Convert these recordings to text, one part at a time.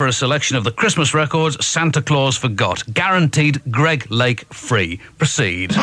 For a selection of the Christmas records Santa Claus forgot. Guaranteed Greg Lake free. Proceed.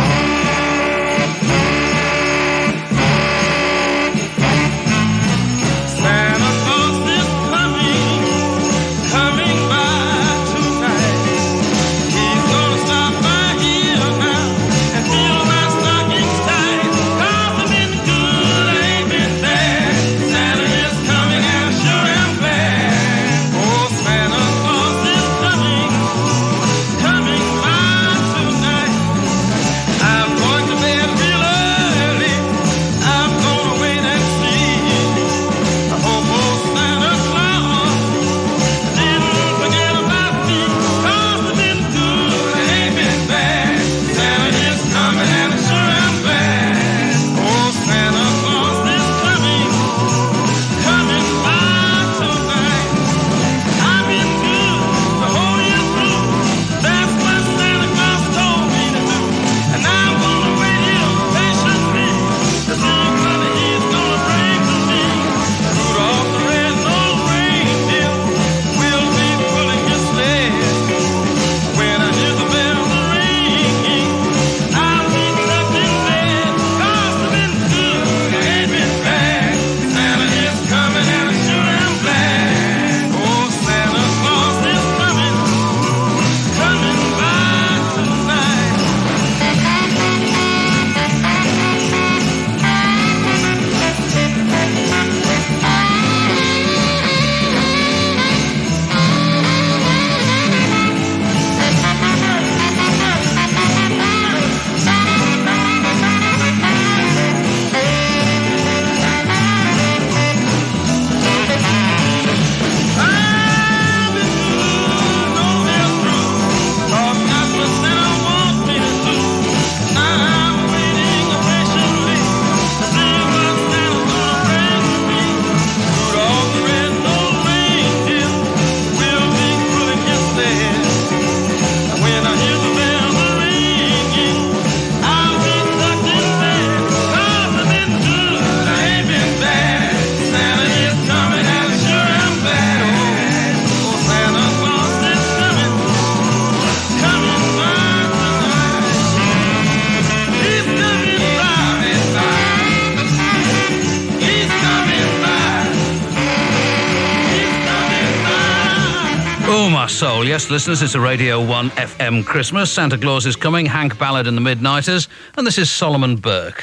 Soul. Yes, listeners, it's a Radio 1 FM Christmas. Santa Claus is coming, Hank Ballard and the Midnighters, and this is Solomon Burke.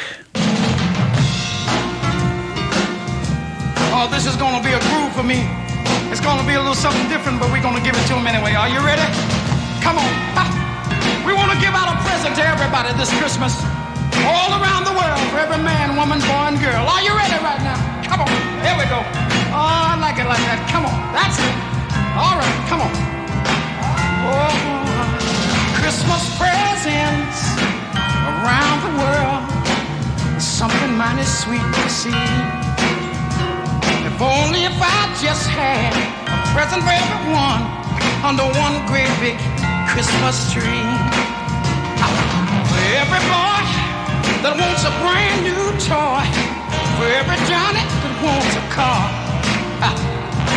Oh, this is going to be a groove for me. It's going to be a little something different, but we're going to give it to them anyway. Are you ready? Come on. We want to give out a present to everybody this Christmas, all around the world, for every man, woman, boy, and girl. Are you ready right now? Come on. Here we go. Oh, I like it like that. Come on. That's it. All right. Come on. Oh, Christmas presents around the world, something mighty sweet to see. If only if I just had a present for everyone under one great big Christmas tree. For every boy that wants a brand new toy, for every Johnny that wants a car,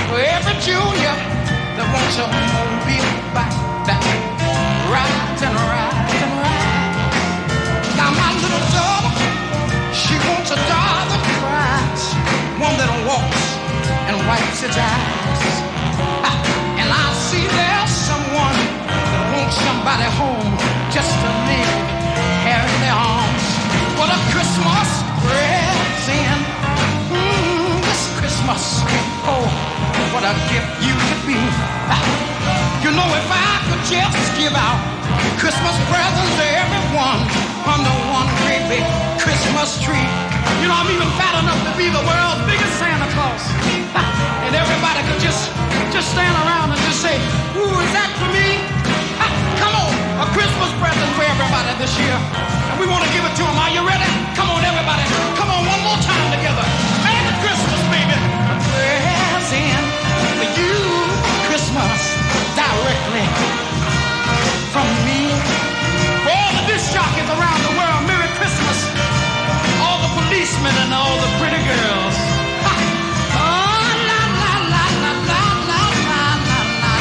for every Junior that wants a mobile bike that rides and rides and rides. Now my little daughter, she wants a doll that cries, one that walks and wipes its eyes. And I see there's someone that wants somebody home just to live here in their arms. What a Christmas present, this Christmas. Oh, what a gift you could be. You know, if I could just give out Christmas presents to everyone under one great big Christmas tree. You know, I'm even fat enough to be the world's biggest Santa Claus. And everybody could just stand around and just say, ooh, is that for me? Come on, a Christmas present for everybody this year. And we want to give it to them. Are you ready? Come on, everybody. Come on, one more time together. Merry Christmas, baby. A present for you, Christmas, directly from me. For all the disc jockeys around the world, Merry Christmas. All the policemen and all the pretty girls. Oh, la, la, la, la, la, la, la, la, la.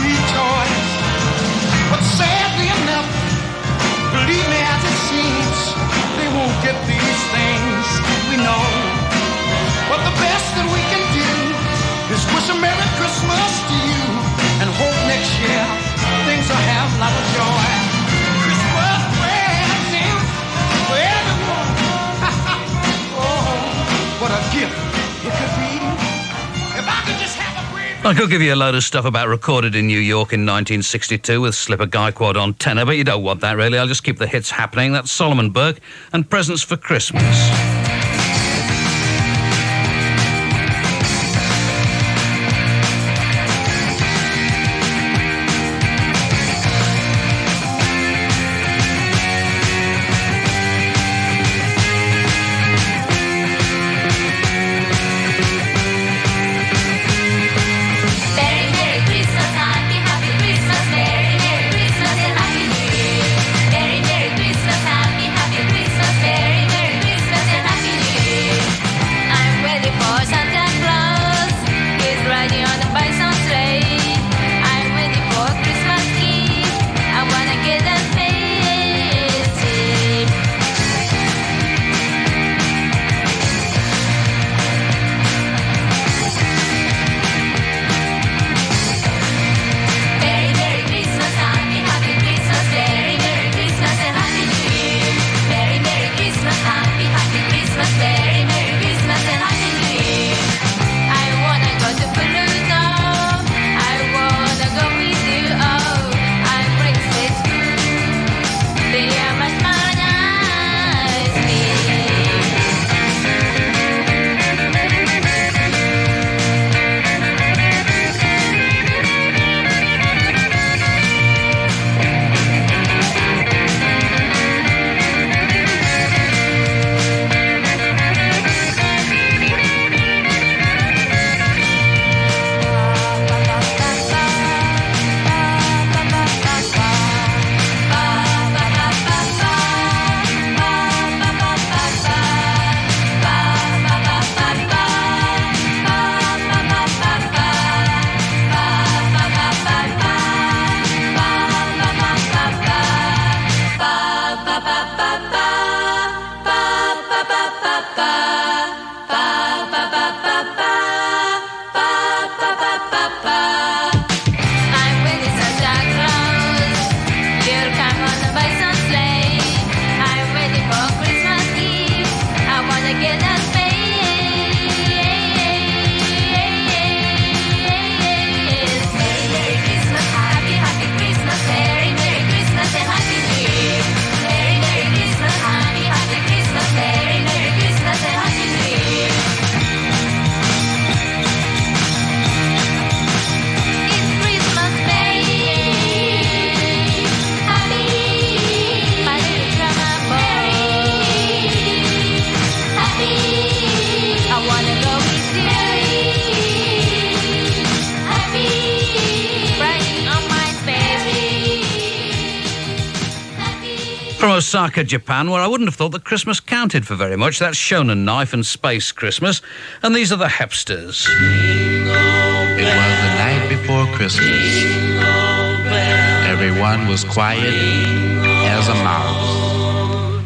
rejoice. But sadly enough, believe me as it seems, they won't get these things, we know. But the best that we can do is wish a Merry Christmas to you and hope next year things will have a lot of joy. Christmas presents for everyone. Oh, what a gift it could be. If I could just have a break. I could give you a load of stuff about recorded in New York in 1962 with Slipper Guiquad on tenor, but you don't want that really. I'll just keep the hits happening. That's Solomon Burke and Presents for Christmas. Santa Claus is riding on the bison sleigh. I'm ready for Christmas Eve. I wanna get that busy. Merry, Merry Christmas, happy, happy Christmas. Merry, Merry Christmas and Happy New Year. Merry, Merry Christmas, happy, happy Christmas. Merry, Merry Christmas and Happy New Year. I wanna go to Pluto. I wanna go with you. Oh, I'm Princess Blue. They are much more nice me. I'm with Santa Claus. You'll come on the bison sleigh. I'm ready for Christmas Eve. I wanna get that space. Merry, Merry Christmas, happy, happy Christmas. Merry, Merry Christmas and Happy New Year. Merry, Merry Christmas, happy, happy Christmas. Merry, Merry Christmas and Happy New Year. It's Christmas Day. Happy, my little drummer boy. Happy, I wanna go with you. Happy, riding on my fairy. Happy. From Osaka, Japan, where I wouldn't have thought that Christmas counted for very much. That's Shonen Knife and Space Christmas. And these are the Hepsters. It was the night before Christmas. Everyone was quiet as a mouse.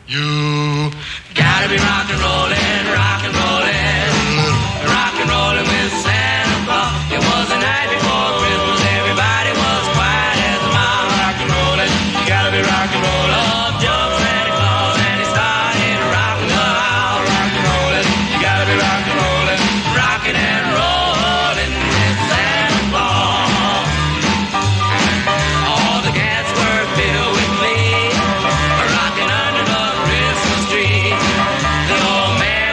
You gotta be rock and rollin', rock and rollin' with Santa Claus. It was the night before Christmas, everybody was quiet as a mouse. Rock and rollin', you gotta be rock and rollin'. Up jumped Santa Claus and he started rockin' the house. Rock and rollin', you gotta be rock and rollin', rockin' and rollin' with Santa Claus. All the cats were filled with glee, rocking under the Christmas tree. The old man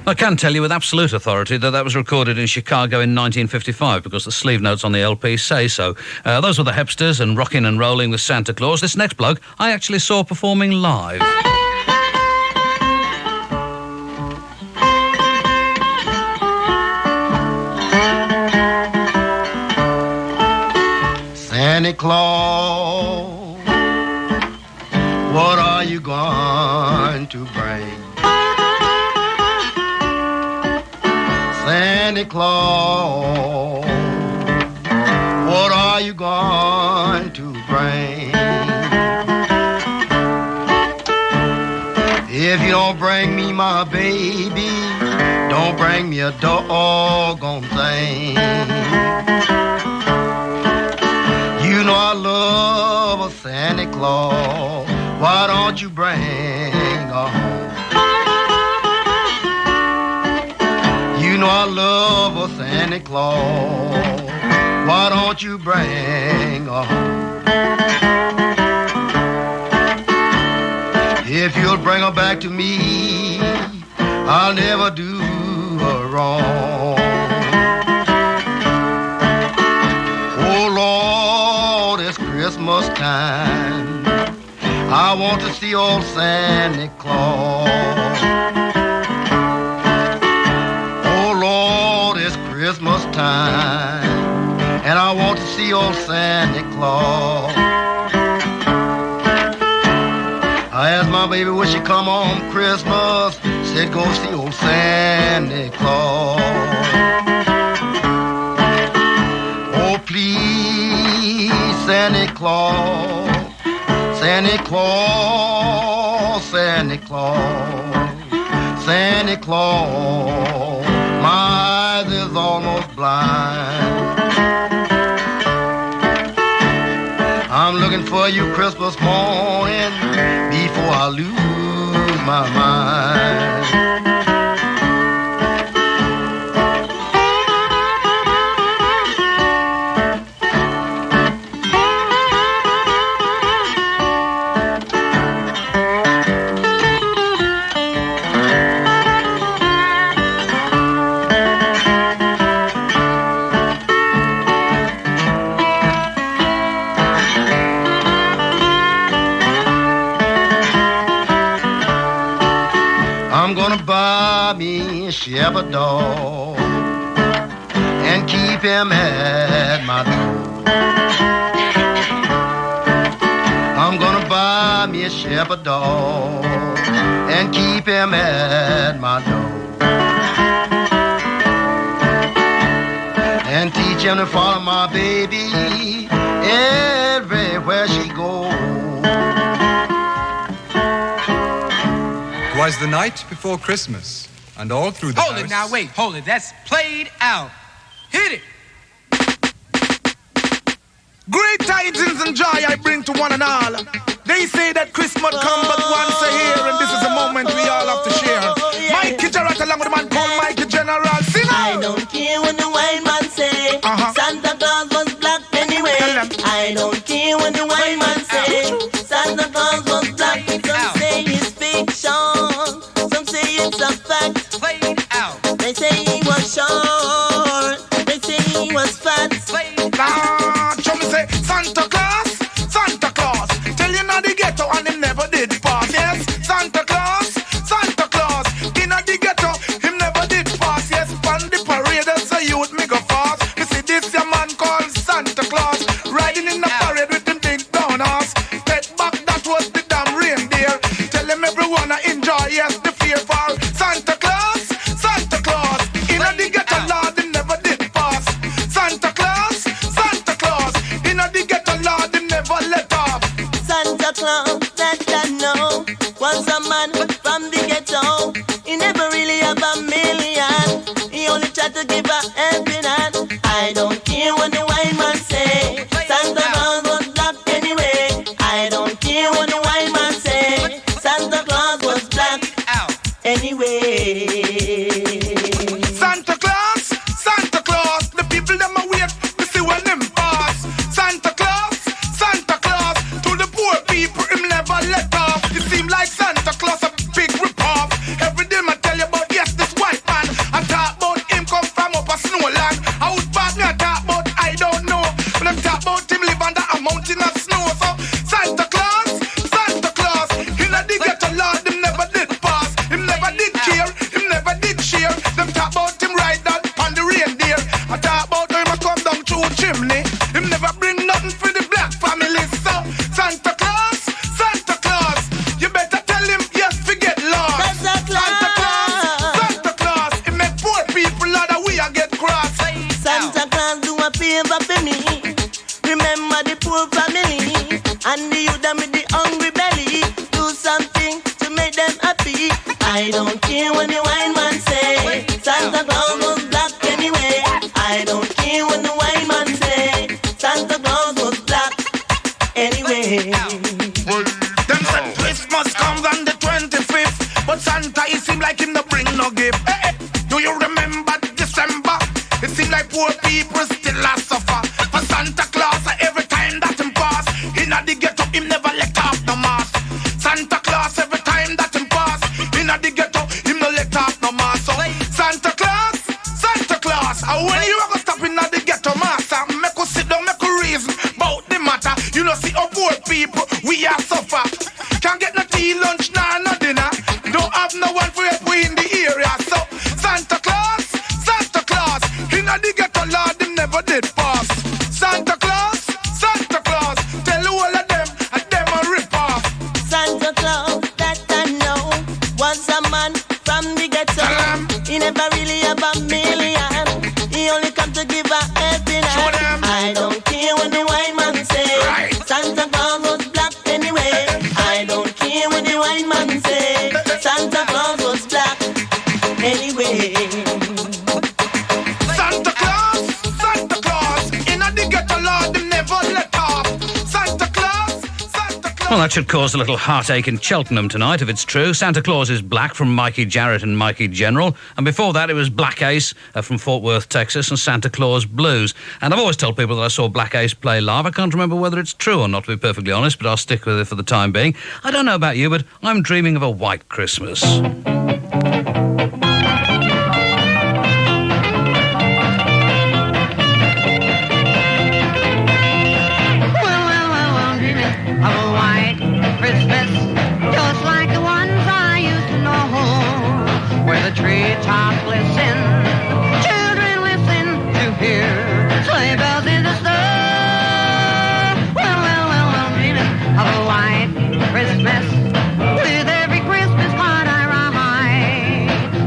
I can tell you with absolute authority that was recorded in Chicago in 1955 because the sleeve notes on the LP say so. Those were the Hepsters and Rockin' and Rolling with Santa Claus. This next bloke I actually saw performing live. Santa Claus, what are you going to bring? Santa Claus, what are you going to bring? If you don't bring me my baby, don't bring me a doggone thing. You know I love a Santa Claus, why don't you bring her home? You know I love a Santa Claus, why don't you bring her home? If you'll bring her back to me, I'll never do her wrong. Oh Lord, it's Christmas time, I want to see old Santa Claus. Oh Lord, it's Christmas time, and I want to see old Santa Claus. I asked my baby would she come on Christmas, said go see old Santa Claus. Oh please, Santa Claus, Santa Claus, Santa Claus, Santa Claus, my eyes is almost blind. I'm looking for you Christmas morning before I lose my mind. I'm gonna buy me a shepherd dog and keep him at my door. I'm gonna buy me a shepherd dog and keep him at my door. And teach him to follow my baby everywhere she goes. Was the night before Christmas, and all through the house... Hold it now, wait, hold it. That's played out. Hit it. Great tidings and joy I bring to one and all. They say that Christmas come but once a year, and this is a moment we all have to share. Mikey Jarrett along with a man called Mikey General. Sing I don't care what the white man say. Santa Claus was black anyway. I don't care what the white man say. Santa Claus was black. Some say it's fiction, some say it's a fact. Played out. They say he was short, they say he was fat. Show me say Santa Claus, Santa Claus. Tell you now the ghetto and him never did pass. Yes, Santa Claus, Santa Claus. In the ghetto, him never did pass. Yes, on the parade, that's a youth me go fast. You see this your man called Santa Claus, riding in the parade with him big down horse. Take back, that was the damn reindeer. Tell him everyone to enjoy, yes, the fear for Santa Claus, Santa Claus. In the ghetto, Lord, him never did pass. Santa Claus, Santa Claus. In the ghetto, Lord, him never let off. Santa Claus, that I know, was a man from the ghetto. He never really have a million. He only tried to give a helping hand. I don't care what the white man say. Santa Claus was black anyway. I don't care what the white man say. Santa Claus was black anyway. Santa Claus, Santa Claus. The people them a wait to see when him pass. Santa Claus, Santa Claus. To the poor people him never let off. It seem like Santa Claus a big rip off. Every day I tell you about yes this white never did care, him never did share. Them talk about him ride that on the reindeer. I talk about him a come down through chimney. Him never bring nothing for the black family. So Santa Claus, Santa Claus, you better tell him yes, forget lost. Santa Claus, he make poor people lot of we a get cross. Santa Claus do a favor for me. Remember the poor family and the youth with the hungry belly. Do something to make them happy. I don't care what the wine man say. Santa Claus was black anyway. I don't care what the wine man say. Santa Claus was black anyway. Them said Christmas comes on the 25th, but Santa it seem like him no bring no gift. Do you remember December? It seem like poor people still a suffer. For Santa Claus every time that him pass, inna the ghetto him never let off no mask. Santa Claus every time that him pass, inna the ghetto him no let off no mask. So Santa Claus, when you ever stop inna the ghetto master, make us sit down, make us reason about the matter. You know see how poor people we are suffer. Can't get no tea, lunch, nah, no dinner. Don't have no one for help we in the area. So Santa Claus, inna the ghetto Lord him never did pass. Santa Claus, tell the whole of them and them a rip off. Santa Claus that I know was a man from the ghetto. He never really have a million. He only come to give a helping hand. I don't care what the white man say. Right. Santa Claus was black anyway. I don't care what the white man say. Santa Claus was black anyway. Santa Claus, inna the ghetto Lord him never let off. Santa Claus. Well, that should cause a little heartache in Cheltenham tonight, if it's true. Santa Claus is Black from Mikey Jarrett and Mikey General. And before that, it was Black Ace from Fort Worth, Texas, and Santa Claus Blues. And I've always told people that I saw Black Ace play live. I can't remember whether it's true or not, to be perfectly honest, but I'll stick with it for the time being. I don't know about you, but I'm dreaming of a white Christmas. Of a white Christmas, just like the ones I used to know, where the treetops listen, children listen to hear sleigh bells in the snow. Well, I'm dreaming of a white Christmas, with every Christmas card I write.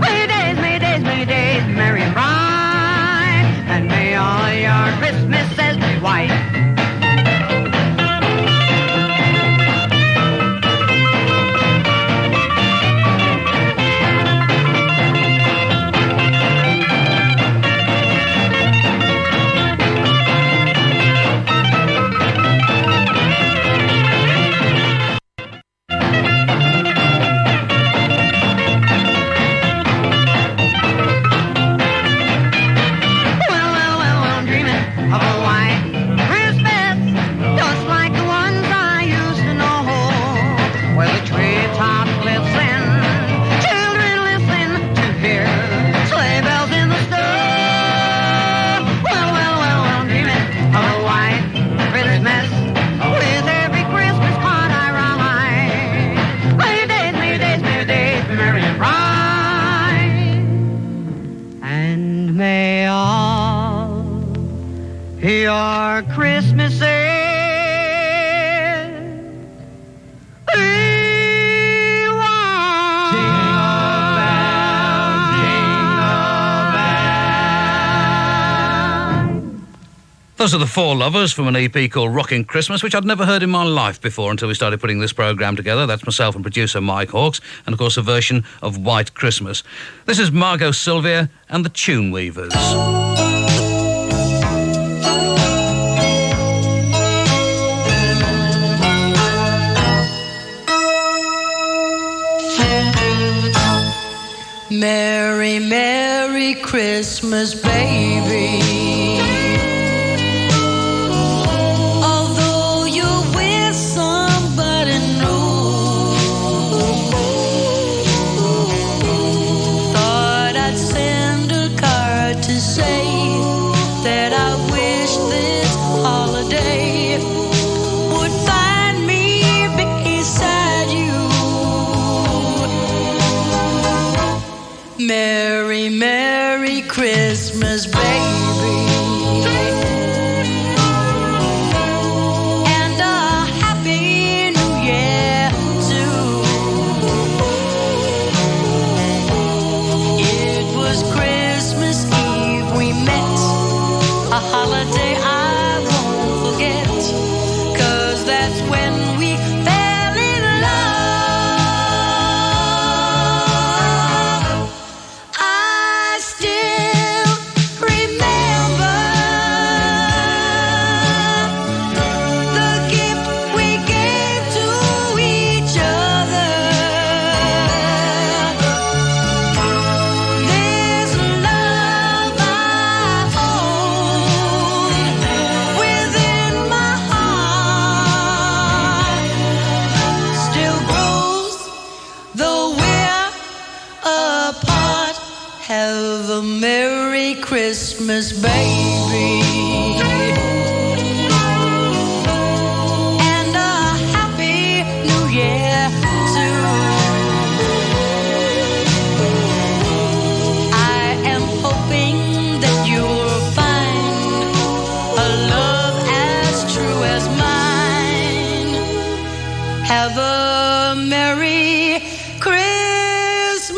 May days, merry and bright, and may all your Christmases be white. Your Christmases be one. Jingle bells, jingle bells. Those are the Four Lovers from an EP called Rockin' Christmas, which I'd never heard in my life before until we started putting this programme together. That's myself and producer Mike Hawkes, and of course a version of White Christmas. This is Margot Sylvia and the Tune Weavers. Merry, Merry Christmas, baby. Although you're with somebody new, thought I'd send a card to say that I wish this holiday would find me beside you. Merry, Merry Christmas, baby. And a Happy New Year, too. It was Christmas Eve we met, a holiday I won't forget, 'cause that's when we fell in love. I still remember the gift we gave to each other. This love I hold within my heart still grows, though we're apart. Have a Merry Christmas, baby. And a Happy New Year, too. I am hoping that you'll find a love as true as mine. Have a Merry Christmas,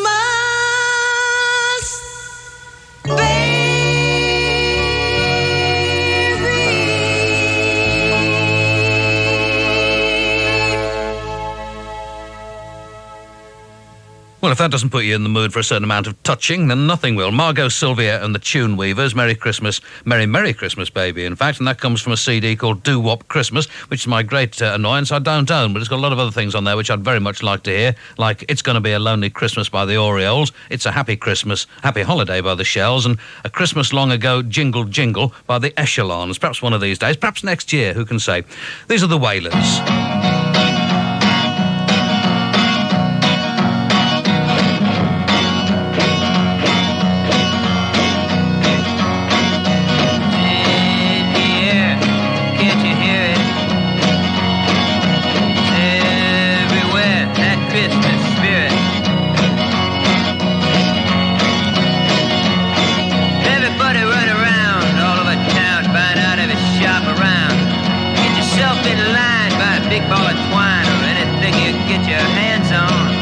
Well, if that doesn't put you in the mood for a certain amount of touching, then nothing will. Margot Sylvia and the Tune Weavers, Merry Christmas, Merry, Merry Christmas, baby, in fact, and that comes from a CD called Doo Wop Christmas, which is my great annoyance I don't own, but it's got a lot of other things on there which I'd very much like to hear, like It's Gonna Be a Lonely Christmas by the Orioles, It's a Happy Christmas, Happy Holiday by the Shells, and A Christmas Long Ago, Jingle Jingle by the Echelons. Perhaps one of these days, perhaps next year, who can say? These are the Wailers. Big ball of twine or anything you get your hands on.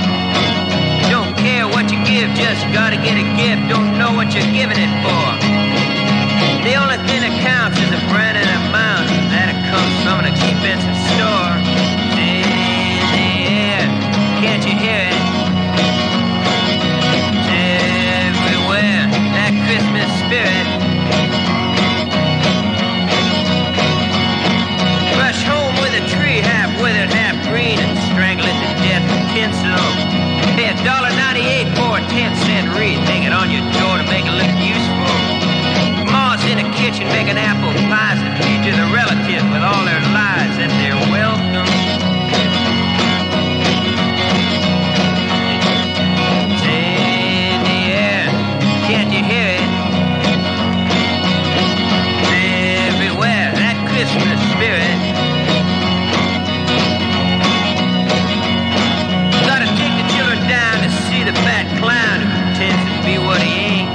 Don't care what you give, just gotta get a gift. Don't know what you're giving it for. The only thing that counts is a brand and amount. That comes from an expensive store. In the air, can't you hear it? It's everywhere, that Christmas spirit. Rush home with a tree half withered, half green, and strangle it to death with tinsel. Pay $1.98 for a 10-cent wreath. Hang it on your door to make it look useful. Ma's in the kitchen making apple pies to feed to the relatives with all their lies that they're welcome. It's in the air, can't you hear it? It's everywhere, that Christmas spirit. The fat clown who pretends to be what he ain't.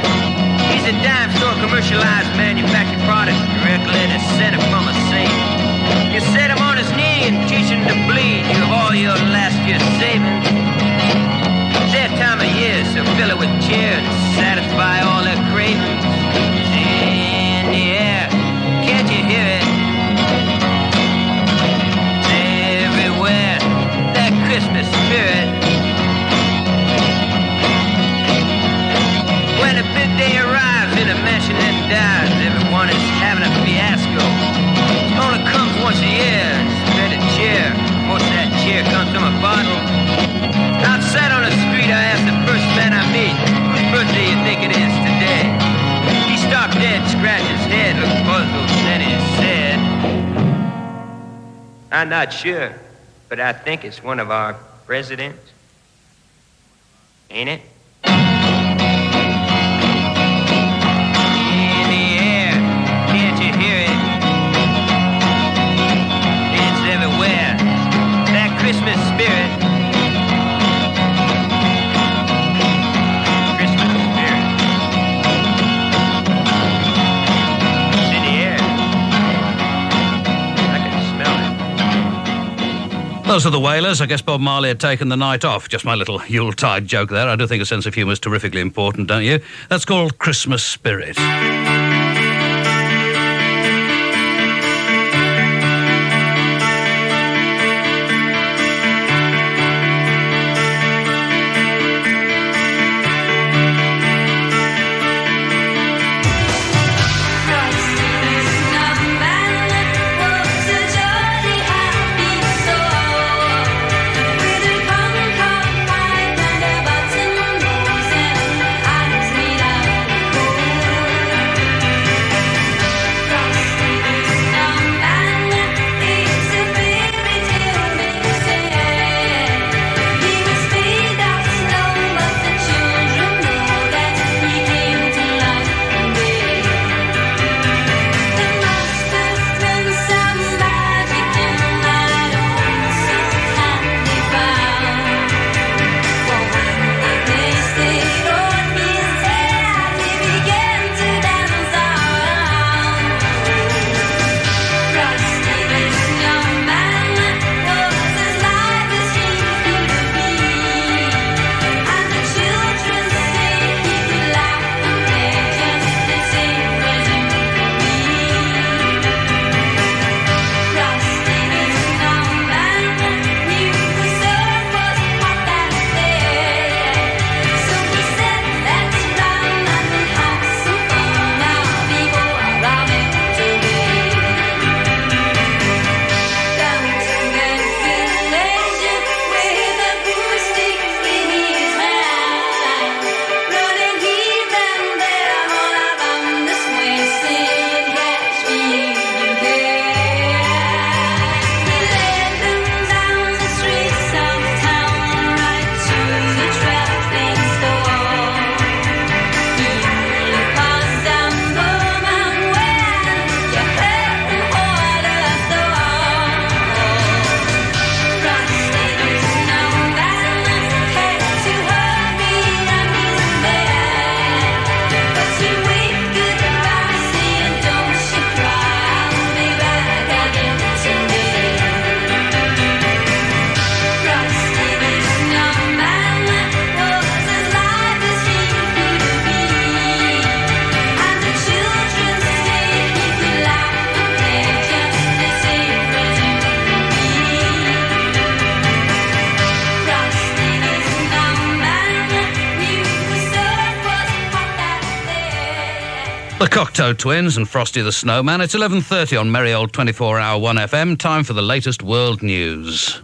He's a dime store commercialized manufactured product directly descended from a saint. You set him on his knee and teach him to bleed. You have all your last year's savings. It's their time of year, so fill it with cheer and satisfy all their cravings. It's in the air, can't you hear it? It's everywhere, that Christmas spirit. When a big day arrives in a mansion that dies, everyone is having a fiasco. It only comes once a year, spread a chair. Most of that cheer comes from a bottle. Outside on the street, I asked the first man I meet, whose birthday you think it is today? He stopped dead, scratched his head, looked puzzled, then he said, I'm not sure, but I think it's one of our presidents. Ain't it? Christmas spirit. Christmas Those are the Wailers. I guess Bob Marley had taken the night off. Just my little Yuletide joke there. I do think a sense of humour is terrifically important, don't you? That's called Christmas Spirit. The Cocteau Twins and Frosty the Snowman. It's 11:30 on merry old 24-hour 1FM. Time for the latest world news.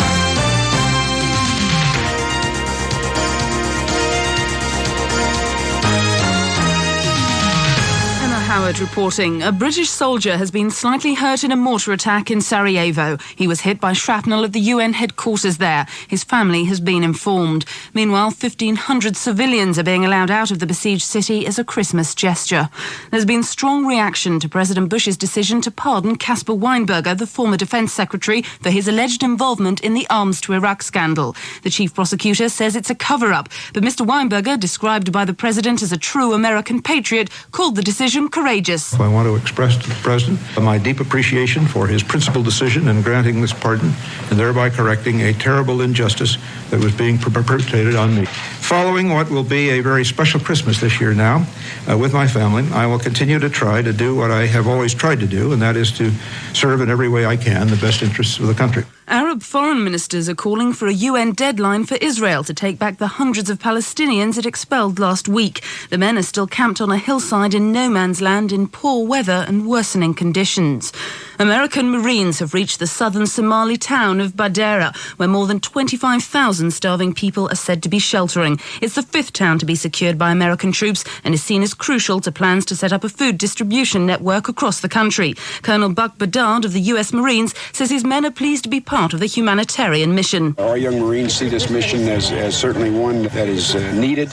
Howard reporting. A British soldier has been slightly hurt in a mortar attack in Sarajevo. He was hit by shrapnel at the UN headquarters there. His family has been informed. Meanwhile, 1,500 civilians are being allowed out of the besieged city as a Christmas gesture. There's been strong reaction to President Bush's decision to pardon Caspar Weinberger, the former defence secretary, for his alleged involvement in the arms to Iraq scandal. The chief prosecutor says it's a cover-up, but Mr. Weinberger, described by the president as a true American patriot, called the decision courageous. I want to express to the President my deep appreciation for his principled decision in granting this pardon and thereby correcting a terrible injustice that was being perpetrated on me. Following what will be a very special Christmas this year now, with my family, I will continue to try to do what I have always tried to do, and that is to serve in every way I can the best interests of the country. Arab foreign ministers are calling for a UN deadline for Israel to take back the hundreds of Palestinians it expelled last week. The men are still camped on a hillside in no man's land in poor weather and worsening conditions. American Marines have reached the southern Somali town of Badera, where more than 25,000 starving people are said to be sheltering. It's the fifth town to be secured by American troops and is seen as crucial to plans to set up a food distribution network across the country. Colonel Buck Bedard of the U.S. Marines says his men are pleased to be part of the humanitarian mission. Our young Marines see this mission as certainly one that is needed,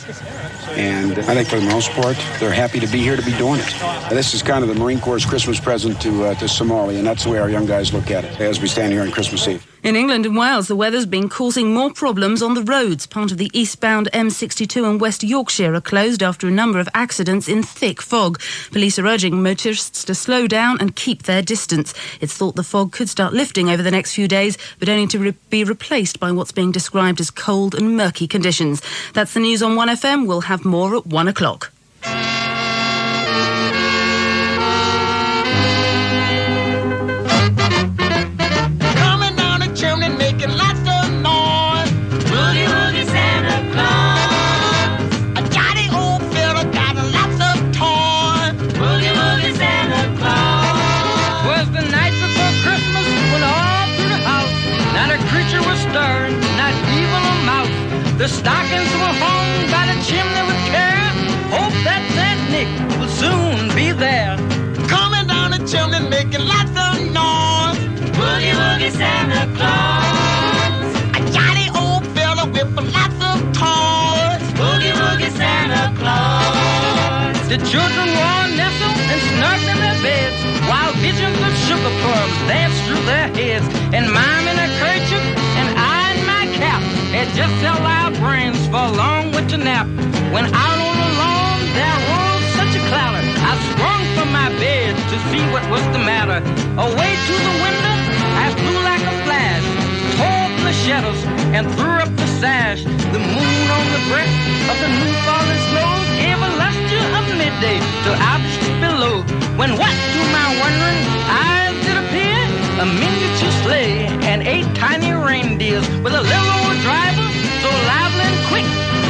and I think for the most part, they're happy to be here to be doing it. This is kind of the Marine Corps' Christmas present to Somalia. and that's the way our young guys look at it as we stand here on Christmas Eve. In England and Wales, the weather's been causing more problems on the roads. Part of the eastbound M62 and West Yorkshire are closed after a number of accidents in thick fog. Police are urging motorists to slow down and keep their distance. It's thought the fog could start lifting over the next few days, but only to be replaced by what's being described as cold and murky conditions. That's the news on 1FM. We'll have more at 1 o'clock. Making lots of noise. Woogie woogie Santa Claus. A jolly old fella got lots of toys. Woogie woogie Santa Claus. Was the night before Christmas when all through the house not a creature was stirring, not even a mouse. The stockings were hung by the chimney with care. Hope that Saint Nick will soon be there. Coming down the chimney making lots of noise. Woogie woogie Santa Claus. A jolly old fella with lots of toys. Woogie woogie Santa Claus. The children wore nestled and snugged in their beds, while visions of sugar plums danced through their heads. And mine in a kerchief and I in my cap had just held our brains for a long winter nap. When out on the lawn there rose such a clatter, I sprung from my bed to see what was the matter. Away to the window I flew like a flash, tore open the shutters and threw up the sash. The moon on the breast of the new fallen snow gave a luster of midday to objects below. When what to my wondering eyes did appear? A miniature sleigh and 8 tiny reindeers with a little old driver so lively and quick.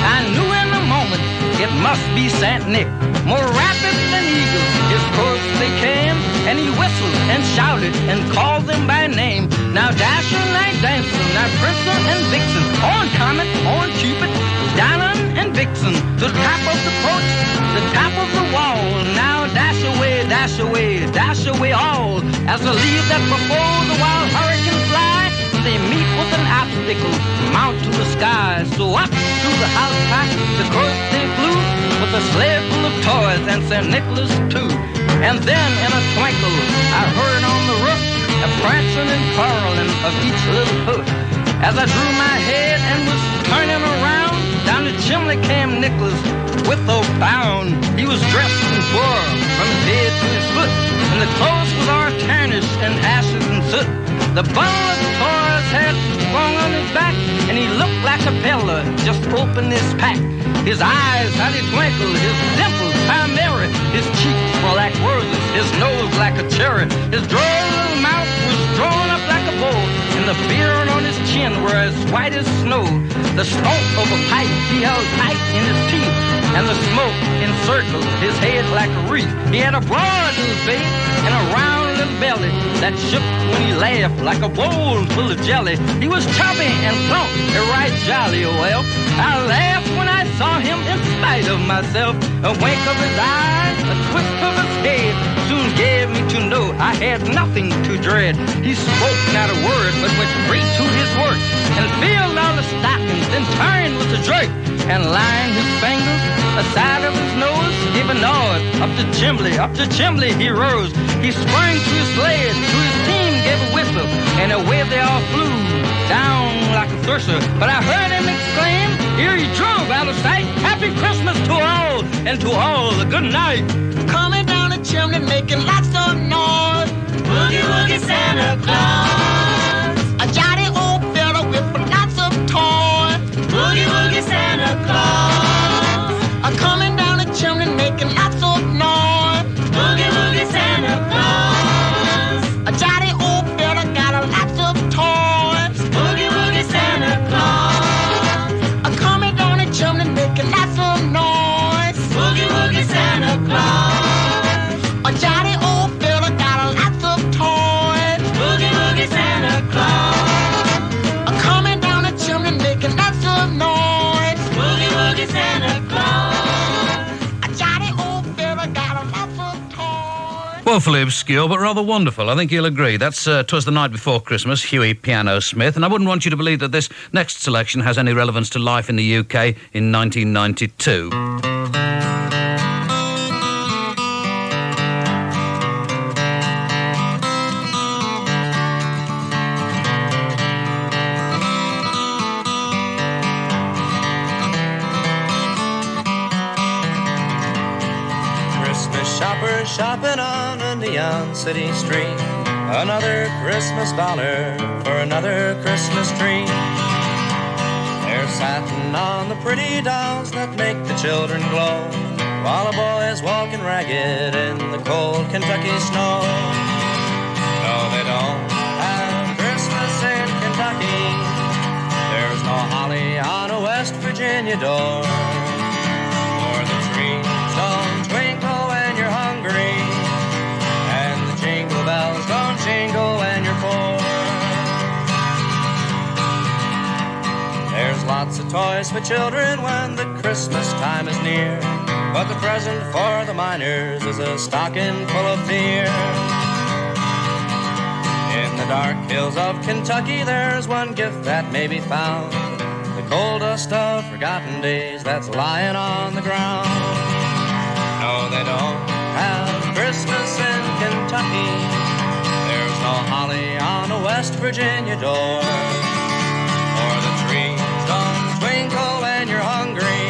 I knew in a moment it must be Saint Nick. More rapid than eagles, his course they came, and he whistled and shouted and called them by name. Now Dasher, now Dancer, now Princer and Vixen, on Comet, on Cupid, Donner and Vixen, to the top of the porch, the top of the wall. Now dash away, dash away, dash away all. As the leaves that before the wild hurricane fly, they meet with an obstacle, mount to the sky. So up to the house top, the course they flew, with a sleigh full of toys and St. Nicholas too. And then in a twinkle I heard on the roof a prancing and quarreling of each little hoof. As I drew my head and was turning around, down the chimney came Nicholas with a bound. He was dressed in fur from his head to his foot, and the clothes was all tarnished and ashes and soot. The bundle of toys had swung on his back, and he looked like a peddler just opened his pack. His eyes, how they twinkled, his dimples, how merry. His cheeks were like roses, his nose like a cherry. His droll little mouth was drawn up like a bow, and the beard on his chin were as white as snow. The stump of a pipe he held tight in his teeth, and the smoke encircled his head like a wreath. He had a broad little face and a round little belly that shook when he laughed like a bowl full of jelly. He was chubby and plump and right jolly. Well, I laughed when I saw him in spite of myself. A wink of his eye, a twist of his head soon gave me to know I had nothing to dread. He spoke not a word, but went straight to his work and filled all the stockings, then turned with a jerk, and laying his fingers aside of his nose, gave a nod. Up the chimney he rose. He sprang to his sled, to his team gave a whistle, and away they all flew down like a thirster. But I heard him exclaim, here he drove out of sight. Happy Christmas to all, and to all a good night. Coming down the chimney making lots of noise. Woogie woogie Santa Claus. A jolly old fella with lots of toys. Woogie woogie Santa Claus. A coming down the chimney making lots of noise. Woogie woogie Santa Claus. A jolly old fella got lots of toys. Woogie woogie Santa Claus. A coming down the chimney making lots of noise. Woogie woogie Santa Claus. A jolly old fella got lots of toys. Woogie woogie Santa Claus. A coming down the chimney making lots of noise. Woogie woogie Santa Claus. A jolly old fella got lots of toys. Woefully obscure, but rather wonderful. I think you'll agree. That's 'Twas the Night Before Christmas, Huey Piano Smith. And I wouldn't want you to believe that this next selection has any relevance to life in the UK in 1992. shoppers shopping on a neon city street. Another Christmas dollar for another Christmas tree. They're satin on the pretty dolls that make the children glow, while a boy is walking ragged in the cold Kentucky snow. No, they don't have Christmas in Kentucky. There's no holly on a West Virginia door, or the trees don't twinkle when you're hungry, and the jingle bells don't jingle when you're poor. There's lots of toys for children when the Christmas time is near, but the present for the miners is a stocking full of fear. In the dark hills of Kentucky, there's one gift that may be found, the coal dust of forgotten days that's lying on the ground. No, they don't have Christmas in Kentucky. There's no holly on a West Virginia door, or the trees don't twinkle when you're hungry,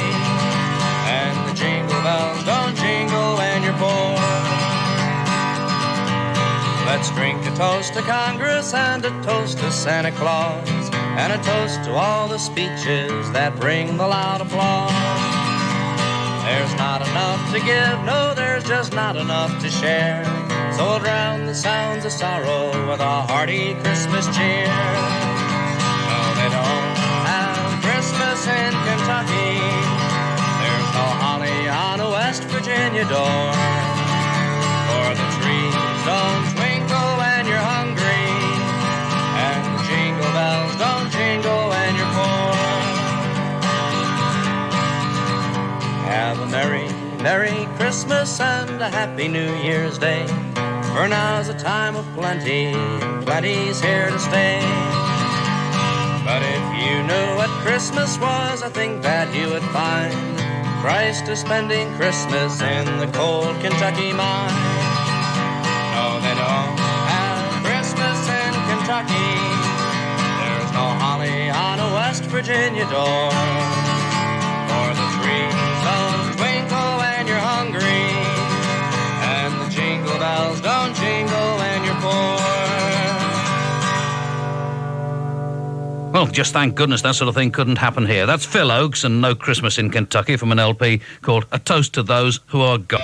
and the jingle bells don't jingle when you're poor. Let's drink a toast to Congress and a toast to Santa Claus, and a toast to all the speeches that bring the loud applause. There's not enough to give, no, there's just not enough to share, so we'll drown the sounds of sorrow with a hearty Christmas cheer. No, they don't have Christmas in Kentucky. There's no holly on a West Virginia door, or the trees don't twinkle when you're hungry, and the jingle bells don't jingle when you're poor. Have a merry, merry Christmas and a happy New Year's Day, for now's a time of plenty, and plenty's here to stay. But if you knew what Christmas was, I think that you would find Christ is spending Christmas in the cold Kentucky mine. No, they don't have Christmas in Kentucky. There's no holly on a West Virginia door, or the trees don't twinkle when you're hungry, and the jingle bells don't jingle when you're poor. Well, just thank goodness that sort of thing couldn't happen here. That's Phil Oakes and No Christmas in Kentucky from an LP called A Toast to Those Who Are Gone.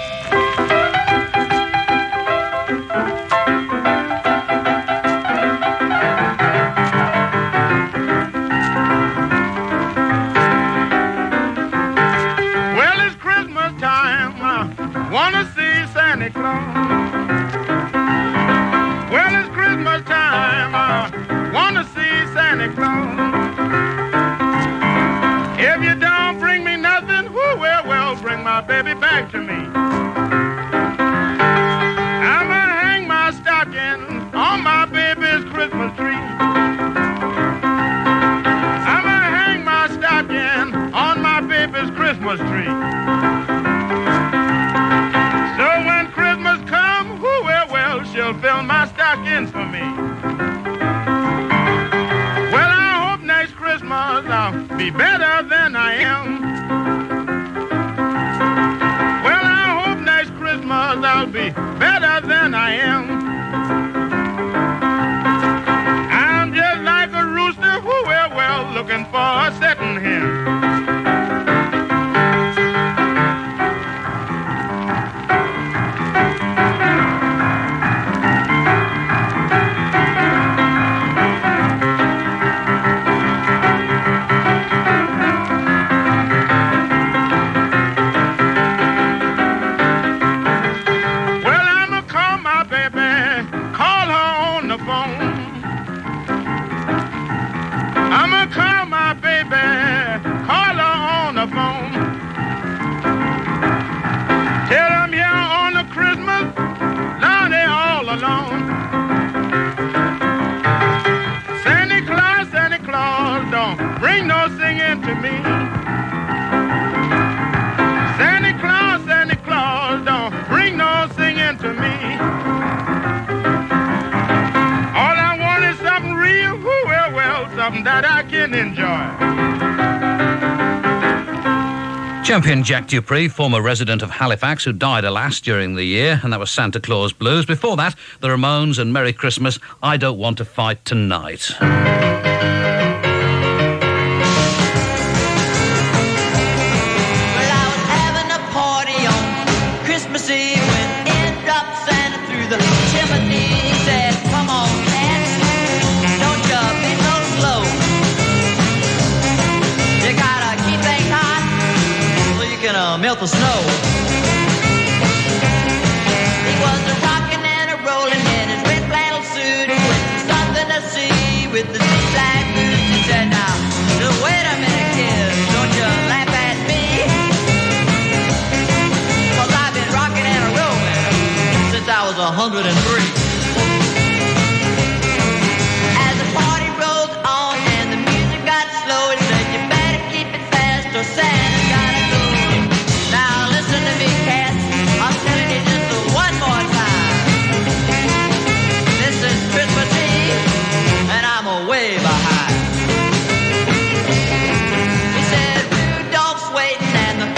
Well, it's Christmas time. I wanna see Santa Claus. Well, it's Christmas time. I wanna see Santa Claus. If you don't bring me nothing, well, bring my baby back to me. I'ma hang my stocking on my baby's Christmas tree. I'ma hang my stocking on my baby's Christmas tree. So when Christmas comes, well, she'll fill my stockings for me. Well, I hope next Christmas I'll be better than I am. Well, I hope next Christmas I'll be better than I am. I'm just like a rooster, well, looking for a setting hen. To me, Santa Claus, don't bring no singing to me. All I want is something real, well, something that I can enjoy. Champion Jack Dupree, former resident of Halifax, who died, alas, during the year, and that was Santa Claus Blues. Before that, the Ramones and Merry Christmas, I Don't Want to Fight Tonight. Well, I was having a party on Christmas Eve when in dropped Santa through the chimney. He said, "Come on, cats, don't you be so slow. You gotta keep things hot so you can melt the snow." He was a rockin' and a rollin' in his red flannel suit, something to see with the deep black boots. He said, "Now, just wait a minute, kids, don't you laugh at me, 'cause I've been rockin' and a rollin' since I was 103. As the party rolls on and the music got slow, he said, "You better keep it fast or Santa's gotta go." Now listen to me, cats, I'm telling you just one more time. This is Christmas Eve, and I'm way behind. He said, "Rudolph's waiting, and the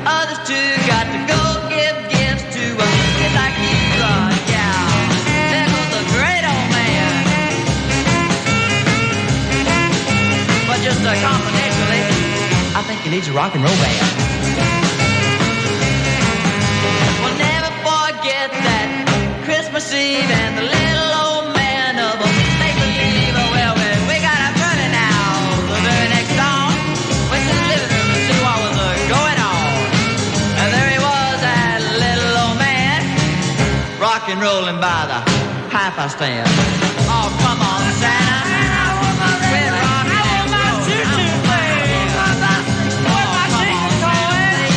others too got to go give gifts to kids like you." Yeah, there goes the great old man. But just confidentially, I think he needs a rock and roll band. We'll never forget that Christmas Eve and the little old man of a make-believe. Well, we got up running now. The very next dawn, went to the living room to see what was going on. And there he was, that little old man, rock and rolling by the hi-fi stand. Oh, come on, Santa. Quit rocking and rolling.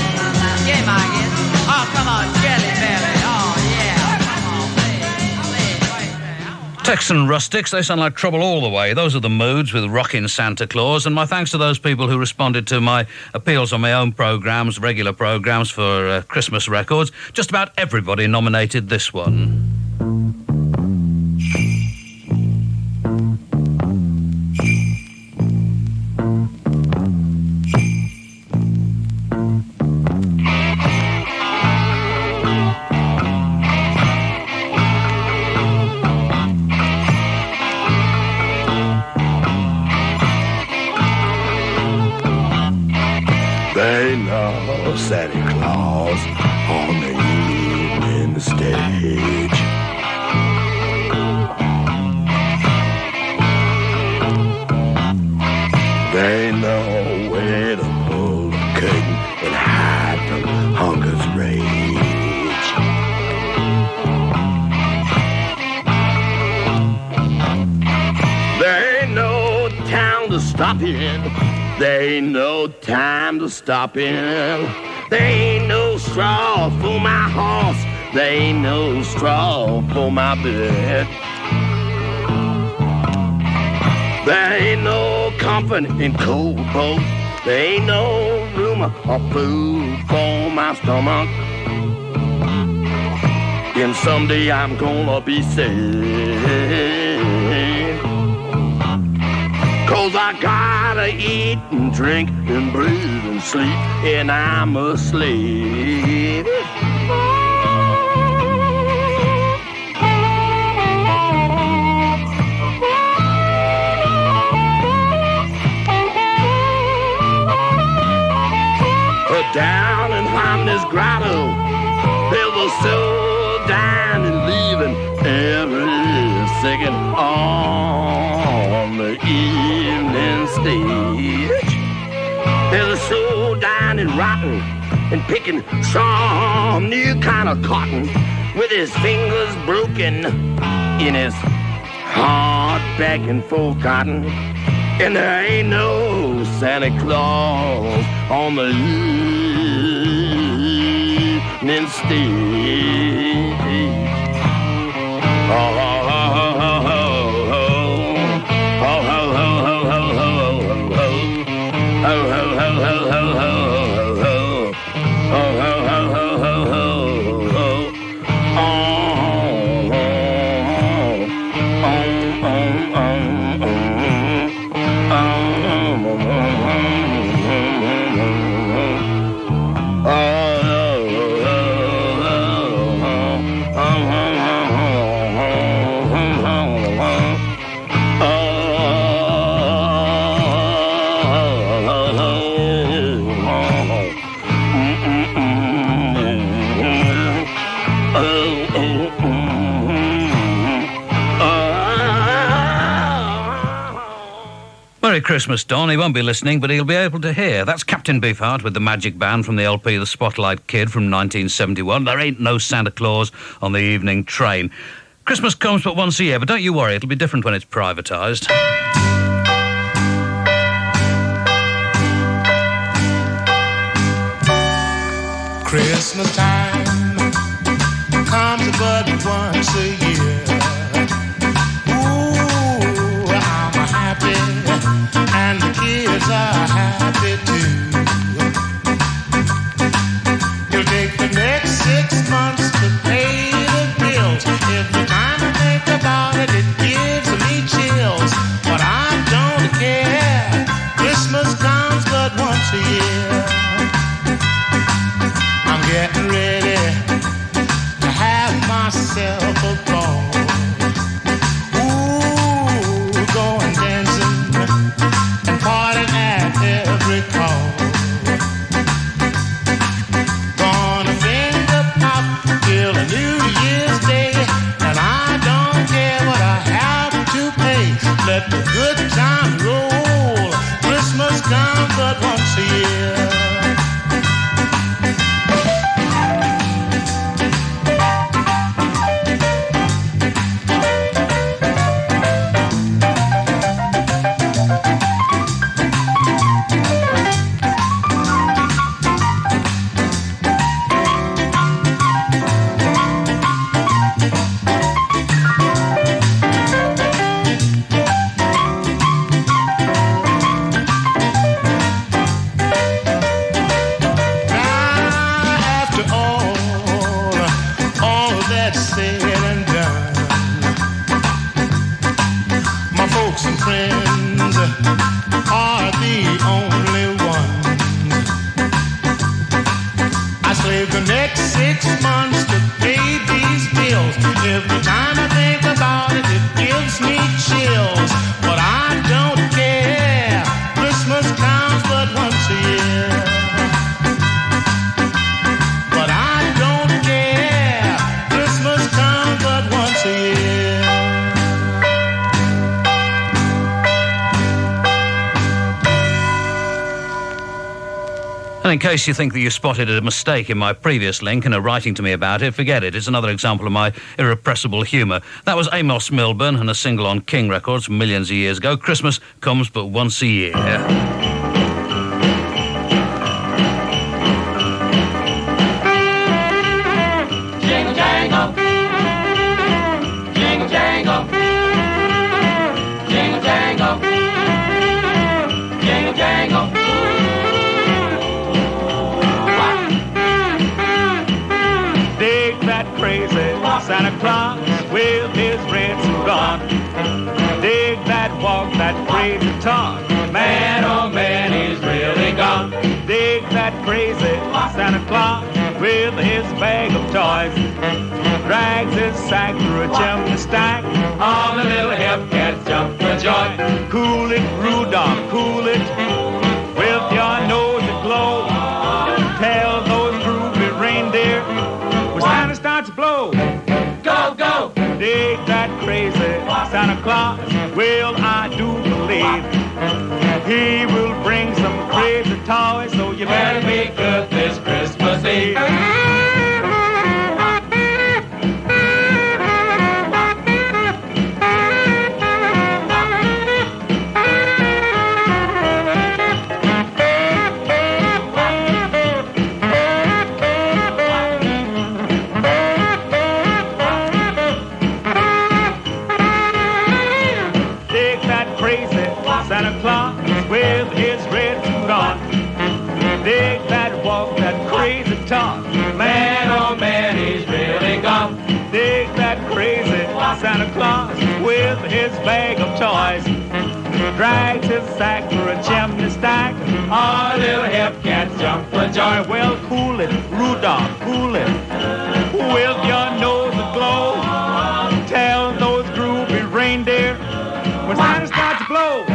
Get my gift. Oh, come on, Jelly Belly. Oh, yeah. Texan rustics, they sound like trouble all the way. Those are the moods with rockin' Santa Claus. And my thanks to those people who responded to my appeals on my own programmes, regular programmes for Christmas records. Just about everybody nominated this one. They know Santa Claus on the evening stage. They know where to pull the curtain and hide from hunger's rage. There ain't no town to stop in. There ain't no time to stop in. There ain't no straw for my horse. There ain't no straw for my bed. There ain't no comfort in cold boat. There ain't no room or food for my stomach. And someday I'm gonna be saved. 'Cause I gotta eat and drink and breathe and sleep, and I'm a slave. Down in Harmony's grotto, there's a soul dying and leaving every second on the evening stage. There's a soul dying and rotting and picking some new kind of cotton with his fingers broken in his hard back and forth cotton. And there ain't no Santa Claus on the evening stage. Oh, oh, oh, oh, oh, oh, oh, oh, Merry Christmas, Don. He won't be listening, but he'll be able to hear. That's Captain Beefheart with the Magic Band from the LP The Spotlight Kid from 1971. There ain't no Santa Claus on the evening train. Christmas comes but once a year, but don't you worry, it'll be different when it's privatised. Christmas time comes but once a year. Ooh, I'm happy, and the kids are happy too. It'll take the next 6 months to pay the bills. Every time I think about it, it gives me chills. But I don't care. Christmas comes but once a year. Getting ready to have myself a ball. Ooh, going dancing and partying at every call. Gonna finger pop till a New Year's Day, and I don't care what I have to pay. Let the good times roll. Christmas comes but once a year. And in case you think that you spotted a mistake in my previous link and are writing to me about it, forget it. It's another example of my irrepressible humour. That was Amos Milburn and a single on King Records millions of years ago. Christmas comes but once a year. Jingle jangle, jingle jangle, jingle jangle, jingle jangle. Dig that crazy Santa Claus with his red suit on. Dig that walk, that crazy talk. Man, oh man, he's really gone. Dig that crazy Santa Claus with his bag of toys. Drags his sack through a chimney stack. All the little hip cats jump for joy. Cool it, Rudolph, cool it. With your nose aglow. Tell those groovy reindeer when Santa starts to blow. Go, go! Dig that crazy Santa Claus. Well, I do believe he will bring some crazy toys, so you better be good this Christmas Eve. Santa Claus with his red suit on. Dig that walk, that crazy talk. Man, oh man, he's really gone. Dig that crazy Santa Claus with his bag of toys. Drags his sack through a chimney stack. All the little hip cats jump for joy. Well, cool it, Rudolph, cool it. With your nose aglow. Tell those groovy reindeer when Santa starts to blow.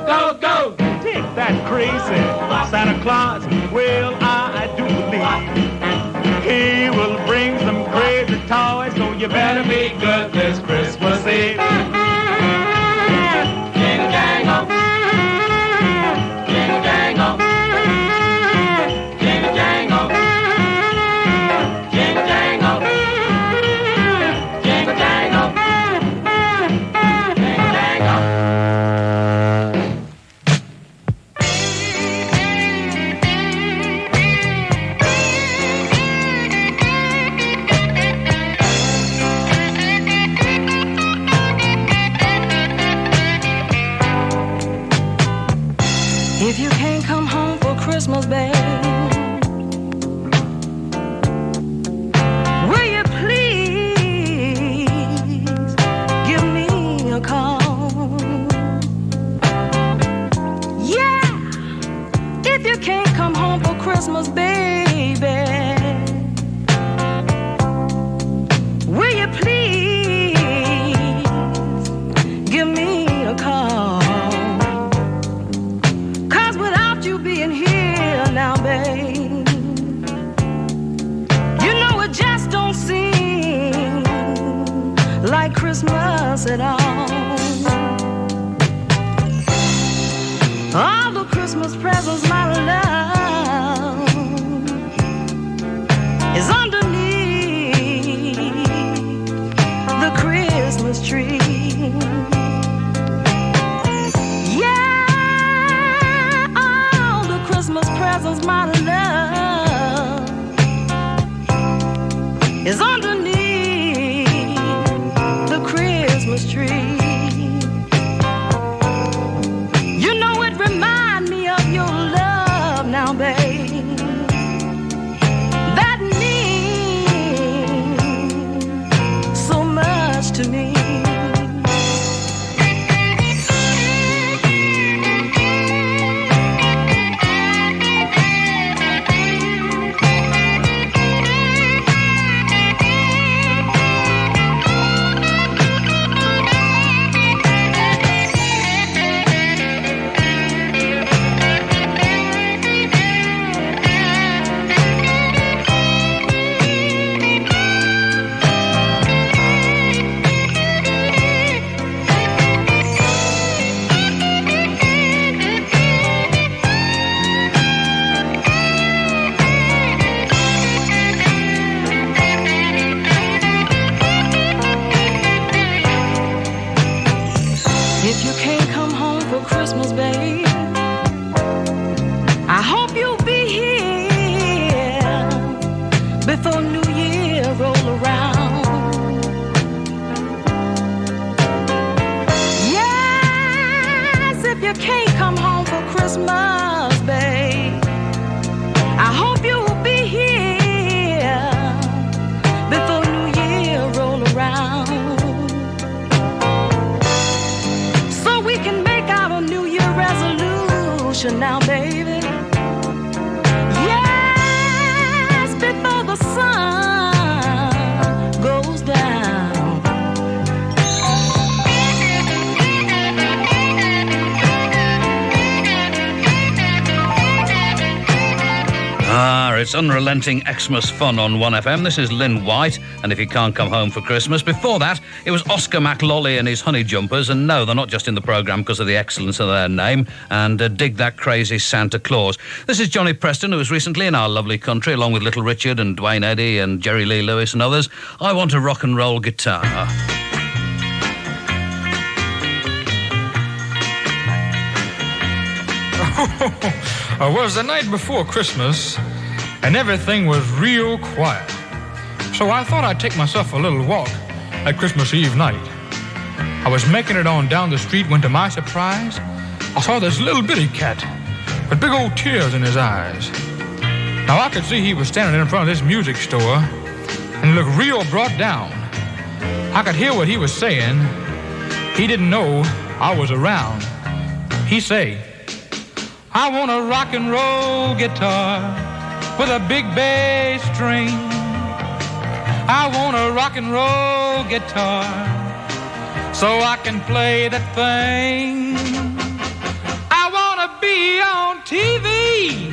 Go, go! Take that crazy Santa Claus. Well, I do believe he will bring some crazy toys, so you better be good this Christmas Eve. Jingle jangle, like Christmas at all. All the Christmas presents, my love, is underneath the Christmas tree. Yeah, all the Christmas presents, my love, is underneath the Christmas tree. You know it reminds me of your love now, babe. That means so much to me. If you can't come home for Christmas, babe, I hope you'll be here before New Year roll around. Yes, if you can't come home for Christmas, babe, I hope you'll be here before New Year roll around. We can make out a New Year resolution now, baby. Yes, before the sun goes down. It's unrelenting Xmas fun on 1FM. This is Lynn White, and If You Can't Come Home for Christmas. Before that, it was Oscar McLolly and his Honey Jumpers, and no, they're not just in the programme because of the excellence of their name, and Dig That Crazy Santa Claus. This is Johnny Preston, who was recently in our lovely country, along with Little Richard and Dwayne Eddy and Jerry Lee Lewis and others. I Want a Rock and Roll Guitar. It was the night before Christmas, and everything was real quiet. So I thought I'd take myself a little walk at Christmas Eve night. I was making it on down the street when, to my surprise, I saw this little bitty cat with big old tears in his eyes. Now I could see he was standing in front of this music store, and he looked real brought down. I could hear what he was saying. He didn't know I was around. He say, I want a rock and roll guitar with a big bass string. I want a rock and roll guitar so I can play that thing. I want to be on TV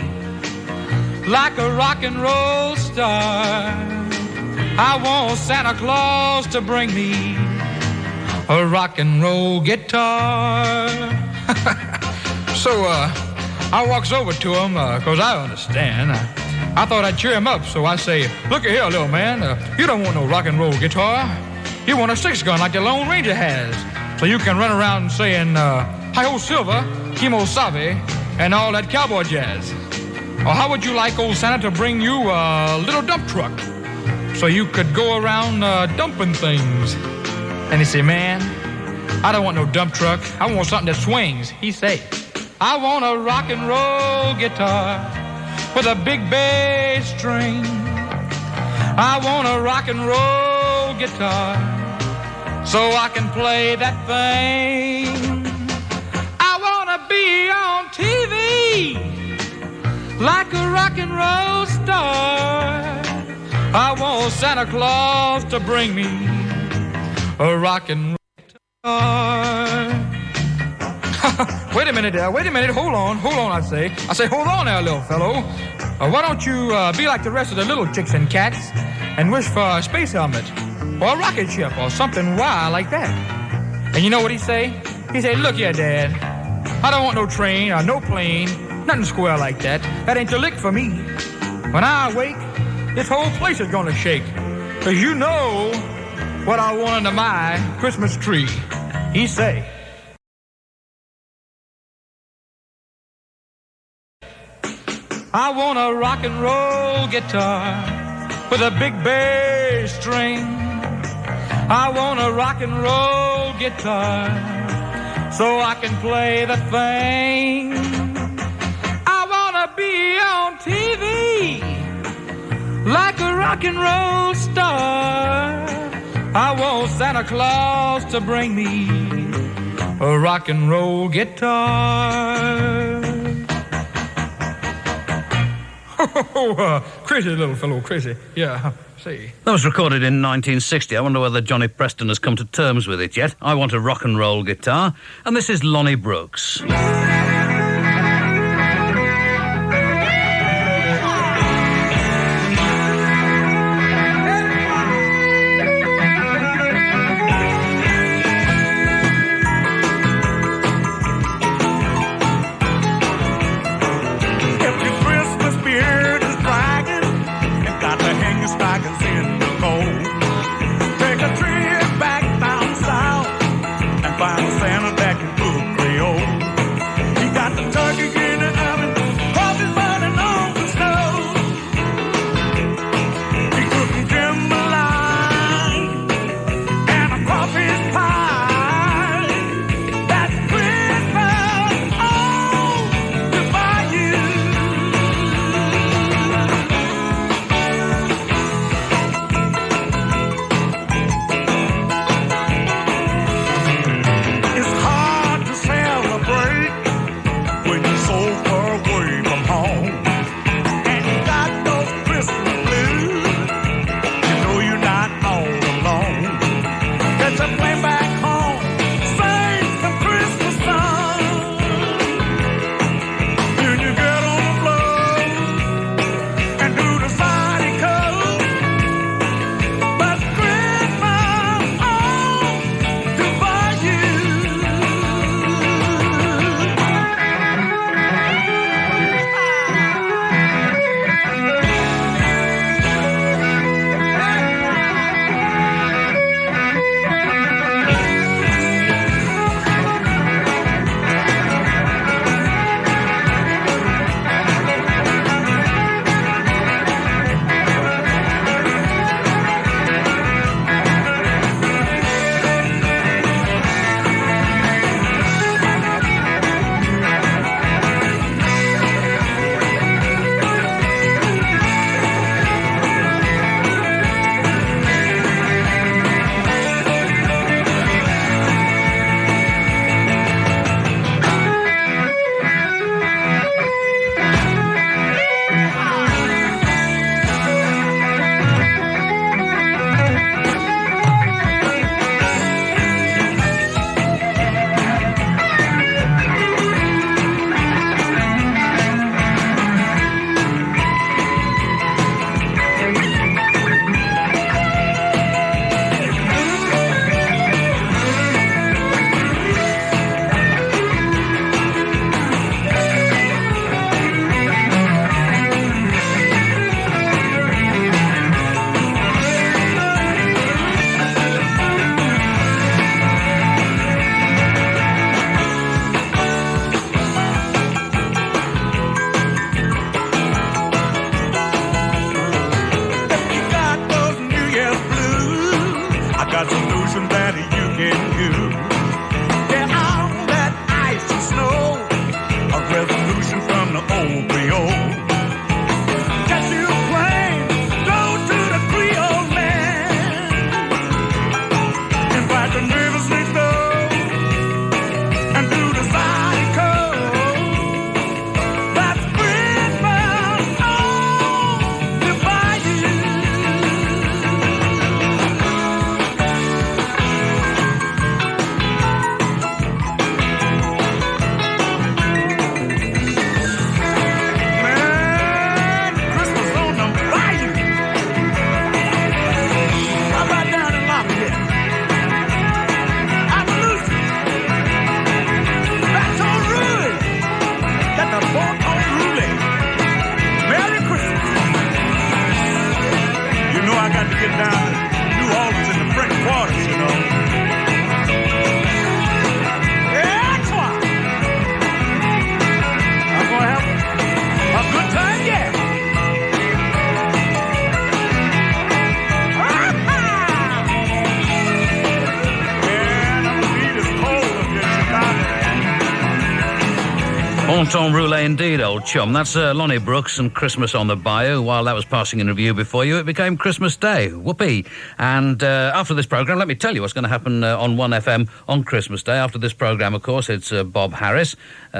like a rock and roll star. I want Santa Claus to bring me a rock and roll guitar. So, I walks over to him, cause I understand. I thought I'd cheer him up, so I say, look here, little man, you don't want no rock and roll guitar. You want a 6-gun like the Lone Ranger has, so you can run around saying, hi-ho Silver, Kimo Sabe, and all that cowboy jazz. Or how would you like old Santa to bring you a little dump truck, so you could go around dumping things? And he say, man, I don't want no dump truck. I want something that swings. He say, I want a rock and roll guitar with a big bass string. I want a rock and roll guitar so I can play that thing. I want to be on TV like a rock and roll star. I want Santa Claus to bring me a rock and roll guitar. Wait a minute, hold on, I say, hold on there, little fellow. Why don't you be like the rest of the little chicks and cats and wish for a space helmet or a rocket ship or something wild like that. And you know what he say? He say, look here, Dad, I don't want no train or no plane, nothing square like that. That ain't the lick for me. When I awake, this whole place is gonna shake. 'Cause you know what I want under my Christmas tree. He say, I want a rock and roll guitar with a big bass string. I want a rock and roll guitar so I can play the thing. I want to be on TV like a rock and roll star. I want Santa Claus to bring me a rock and roll guitar. Crazy little fellow, crazy. Yeah, see. That was recorded in 1960. I wonder whether Johnny Preston has come to terms with it yet. I want a rock and roll guitar. And this is Lonnie Brooks. I got to get down to New Orleans in the French quarters, you know. That's why. I'm going to have a good time, yeah. Bon temps roulé indeed, old chum. That's Lonnie Brooks and Christmas on the Bayou. While that was passing in review before you, it became Christmas Day. Whoopee. And after this programme, let me tell you what's going to happen on 1FM on Christmas Day. After this programme, of course, it's Bob Harris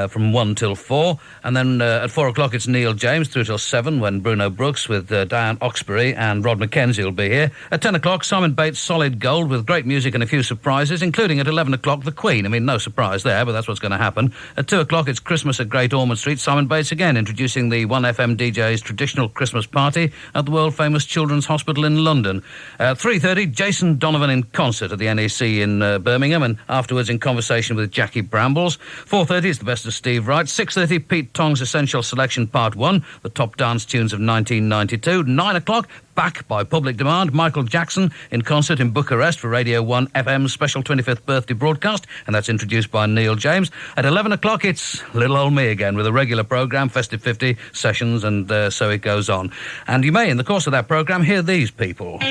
from 1 till 4. And then at 4 o'clock, it's Neil James through till 7 when Bruno Brooks with Diane Oxbury and Rod Mackenzie will be here. At 10 o'clock, Simon Bates' Solid Gold with great music and a few surprises, including at 11 o'clock, The Queen. I mean, no surprise there, but that's what's going to happen. At 2 o'clock, it's Christmas at Great Ormond Street. Simon Bates again introducing the 1FM DJ's traditional Christmas party at the world-famous Children's Hospital in London. 3:30, Jason Donovan in concert at the NEC in Birmingham, and afterwards in conversation with Jackie Brambles. 4:30 is the best of Steve Wright. 6:30, Pete Tong's Essential Selection Part 1, the top dance tunes of 1992. 9 o'clock, back by public demand, Michael Jackson in concert in Bucharest for Radio 1 FM's special 25th birthday broadcast, and that's introduced by Neil James. At 11 o'clock, it's little old me again with a regular programme, Festive 50, Sessions, and so it goes on. And you may, in the course of that programme, hear these people. So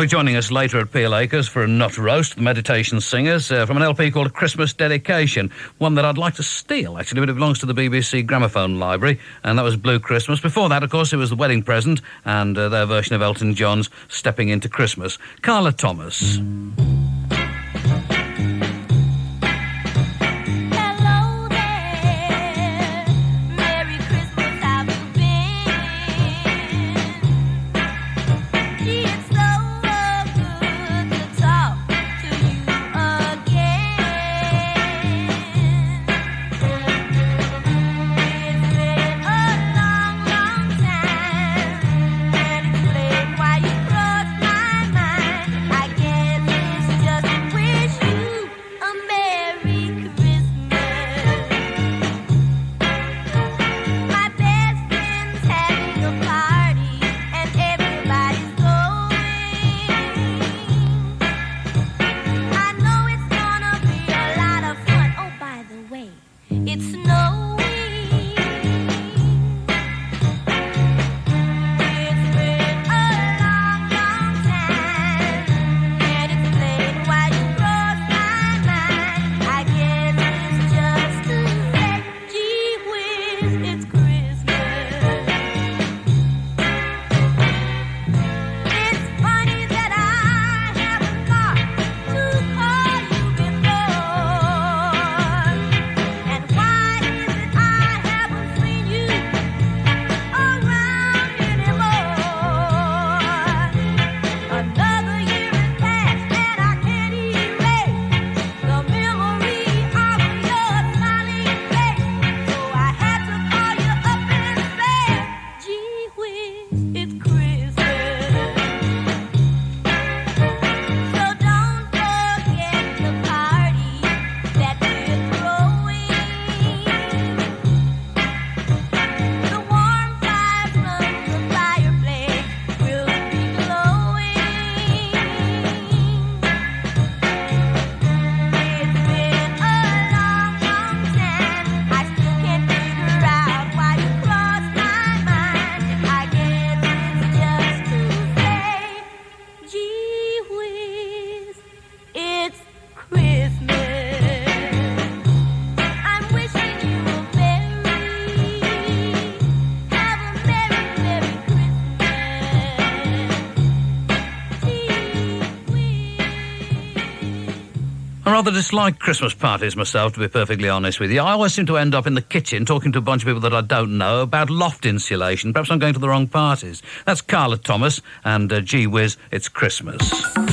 be joining us later at Peel Acres for a nut roast, the Meditation Singers, from an LP called A Christmas Dedication, one that I'd like to steal, actually, but it belongs to the BBC Gramophone Library, and that was Blue Christmas. Before that, of course, it was The Wedding Present, and their version of Elton John's Stepping Into Christmas. Carla Thomas. I rather dislike Christmas parties myself, to be perfectly honest with you. I always seem to end up in the kitchen talking to a bunch of people that I don't know about loft insulation. Perhaps I'm going to the wrong parties. That's Carla Thomas and Gee Whiz, It's Christmas. Look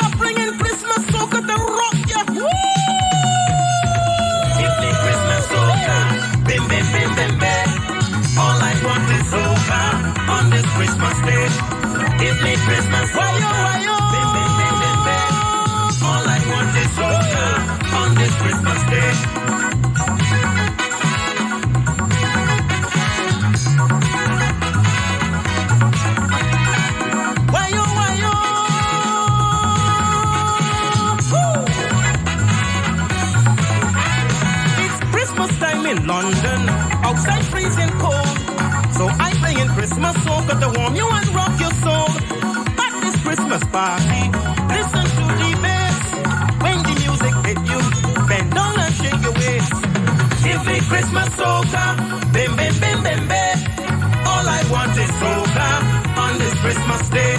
up, bringing Christmas soca to rock ya. Woo! Give me Christmas soca, bim bim bim bim bim. All I want is soca on this Christmas day. Give me Christmas soca. All I want is soca on this Christmas day. Why-yo, why-yo? Woo! It's Christmas time in London, outside freezing cold. So I play in Christmas soca to warm you and rock your soul. At this Christmas party, listen to the bass. When the music hit you, bend down and shake your waist. Give me Christmas soca, bim bim bim bim bim. All I want is soca on this Christmas day.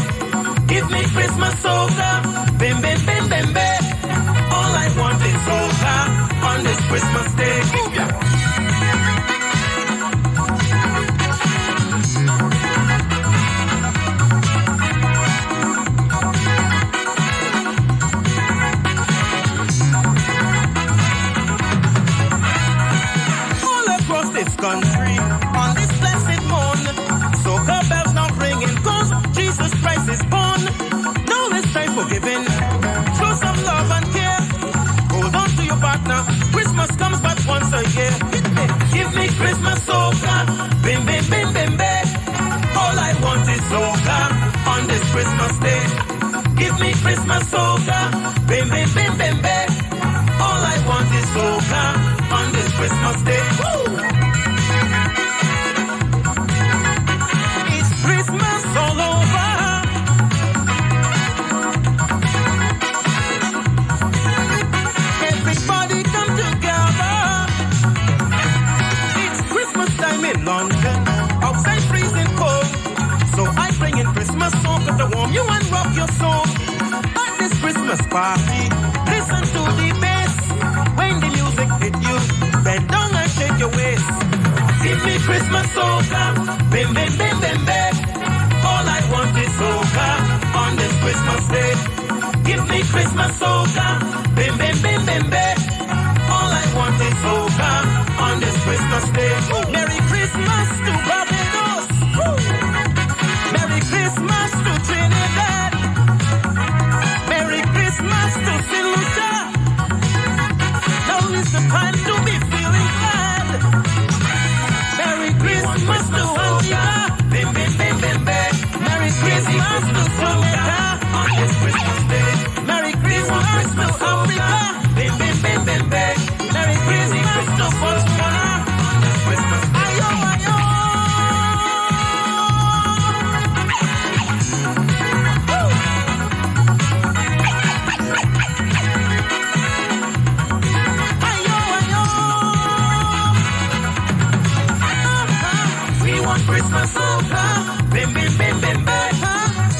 Give me Christmas soca, bim bim bim bim bim. All I want is soca on this Christmas day. Move ya. Country on this blessed morn, soca bells now ringing, 'cause Jesus Christ is born. Now it's time for giving. Show some love and care. Hold on to your partner. Christmas comes but once a year. party. Listen to the bass. When the music hit you, bend down and shake your waist. Give me Christmas soca, bim bim bim bim bim. All I want is soca on this Christmas day. Give me Christmas soca, bim bim bim bim bim. All I want is soca on this Christmas day. Merry Christmas to Barbados. Merry Christmas to Trinidad. Merry Christmas to St. Lucia. Now is the time to be feeling glad. Merry Christmas to Antigua. Bim bim bim bim bim. Merry Christmas to Jamaica on this Christmas day. Merry Christmas to Africa. Bim bim bim bim bim. Merry Christmas to Botswana on this Christmas day. Ayo ayo. Christmas soca, bim bim bim bim bim.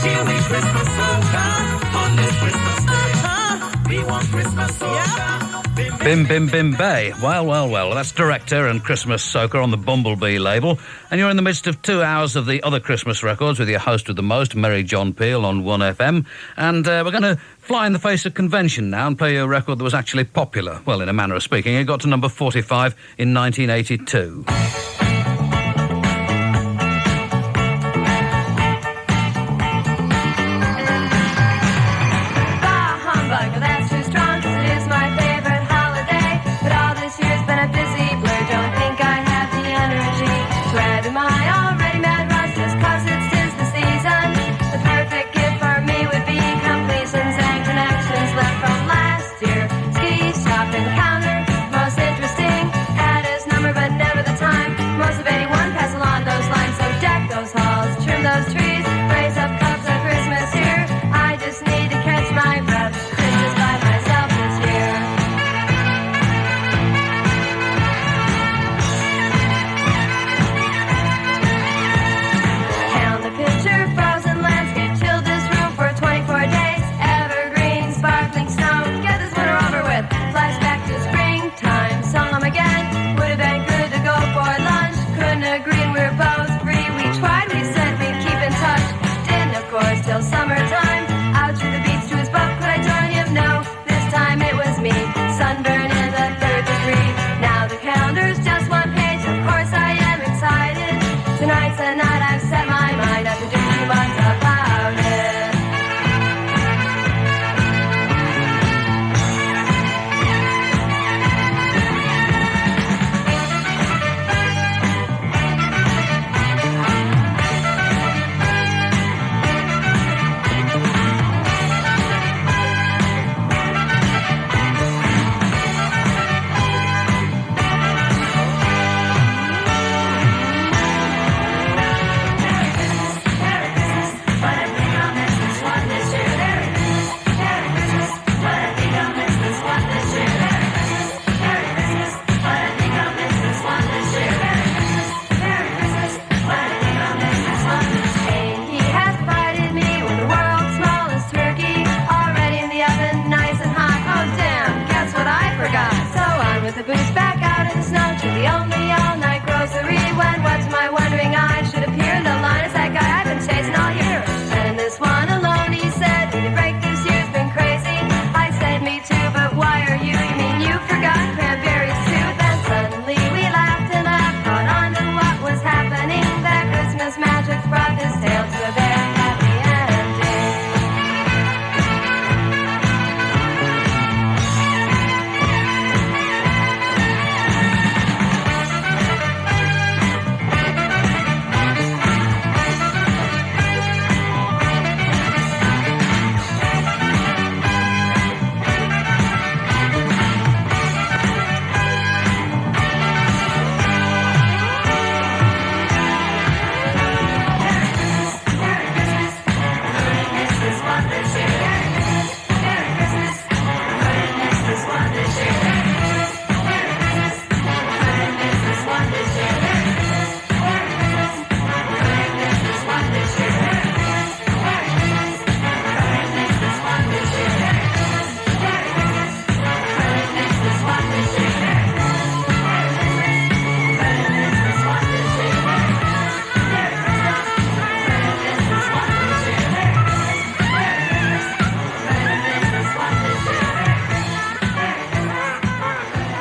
Here we Christmas soca on this Christmas day. We want Christmas soca. Bim Bim Bim Bay. Well, well, well. That's Director and Christmas Soca on the Bumblebee label. And you're in the midst of 2 hours of the other Christmas records with your host with the most, Mary John Peel on 1FM. And we're going to fly in the face of convention now and play you a record that was actually popular. Well, in a manner of speaking, it got to number 45 in 1982.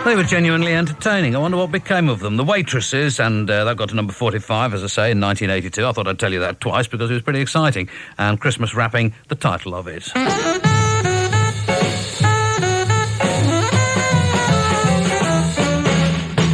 They were genuinely entertaining. I wonder what became of them. The Waitresses, and that got to number 45, as I say, in 1982. I thought I'd tell you that twice because it was pretty exciting. And Christmas Wrapping, the title of it.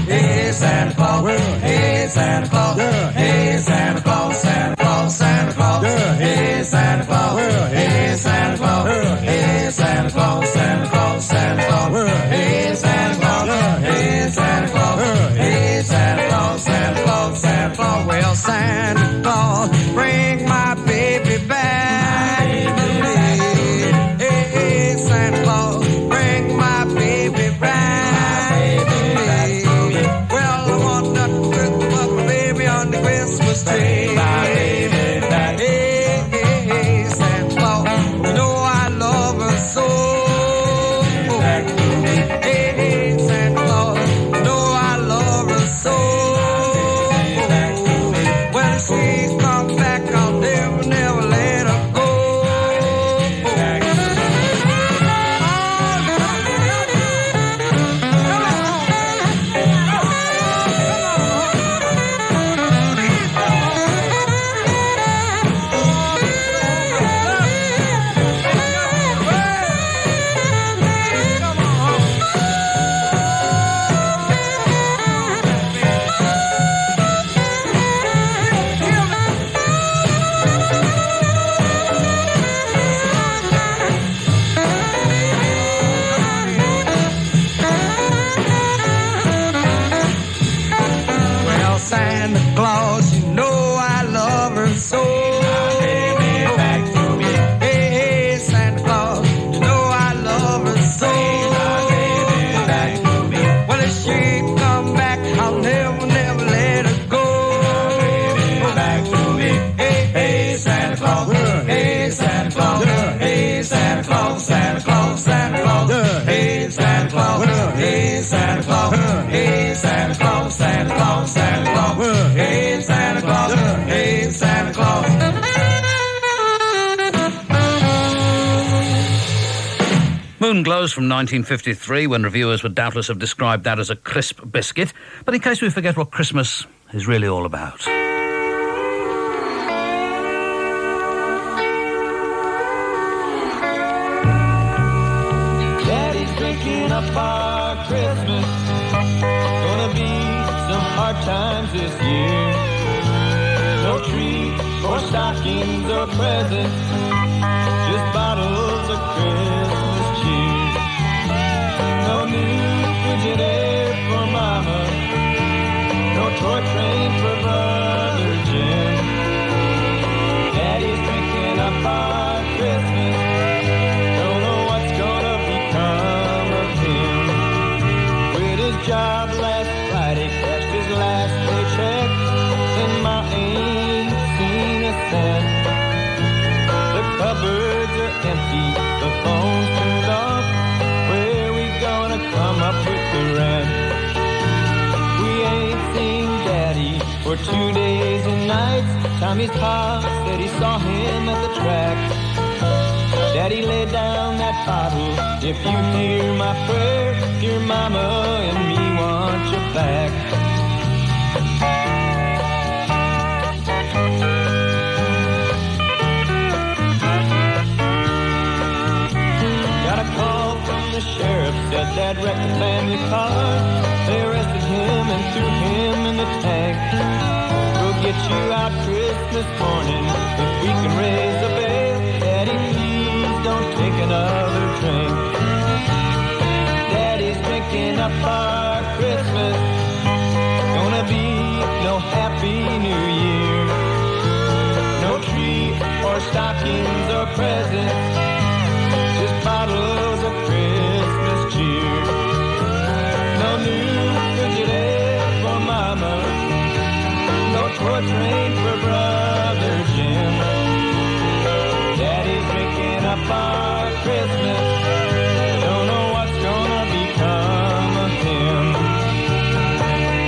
Hey, Santa Claus. Hey, Santa Claus. Hey, Santa Claus. Santa Claus. Santa Claus. Hey, Santa Claus. Hey, Santa Claus. Hey, Santa Claus. Santa Claus. Santa Claus. Hey, Santa Claus. Hey, Santa Claus. Hey, Santa Claus. Santa Claus. Santa Claus. Well, Santa Claus, bring my baby back. Hey, Santa Claus, bring my baby back. Well, I want nothing but my baby on the Christmas tree. My baby back. Hey, Santa Claus, you know I love her so. Hey, Santa Claus, you know I love her so. When she's come back, I'll never, never let her go. Well, Santa Claus, you know I love her so. Baby, back to me. Hey, Santa Claus, you know I love her so. Baby, back to me. Well, if she come back, I'll never, never let her go. Baby, back to me. Hey, Santa Claus. Hey, Santa Claus. Hey, Santa Claus. Santa Claus. Santa Claus. Hey, Santa Claus. Hey, Santa Claus. Hey, Santa Claus. Santa Claus. Santa Claus. Hey, Santa Claus. Hey, Santa Claus. Moon Glows from 1953, when reviewers would doubtless have described that as a crisp biscuit. But in case we forget what Christmas is really all about. Daddy's drinking up our Christmas. Gonna be some hard times this year. No tree or stockings or presents, just bottles of Christmas cheer. No new Frigidaire for Mama, no toy train for Brother Jim. Daddy's drinking up our Christmas. Don't know what's gonna become of him. Quit his job last Friday, cashed his last paycheck, and Ma ain't seen a cent. The cupboards are empty, the phone's turned off. Where we gonna come up with the rent? We ain't seen Daddy for 2 days and nights. Tommy's pa said he saw him at the track. Daddy, lay down that bottle. If you hear my prayer, your mama and me want you back. Got a call from the sheriff, said Dad wrecked the family car. They arrested him and threw him in the tank. We'll get you out Christmas morning if we can raise a bail. Daddy, please don't take another drink. Daddy's drinking up our Christmas. Gonna be no happy new year. No tree or stockings or presents, just bottles of Christmas cheer. No new Frigidaire for Mama, no toy train for Brother Jim. Daddy's drinking up our Christmas. Don't know what's gonna become of him.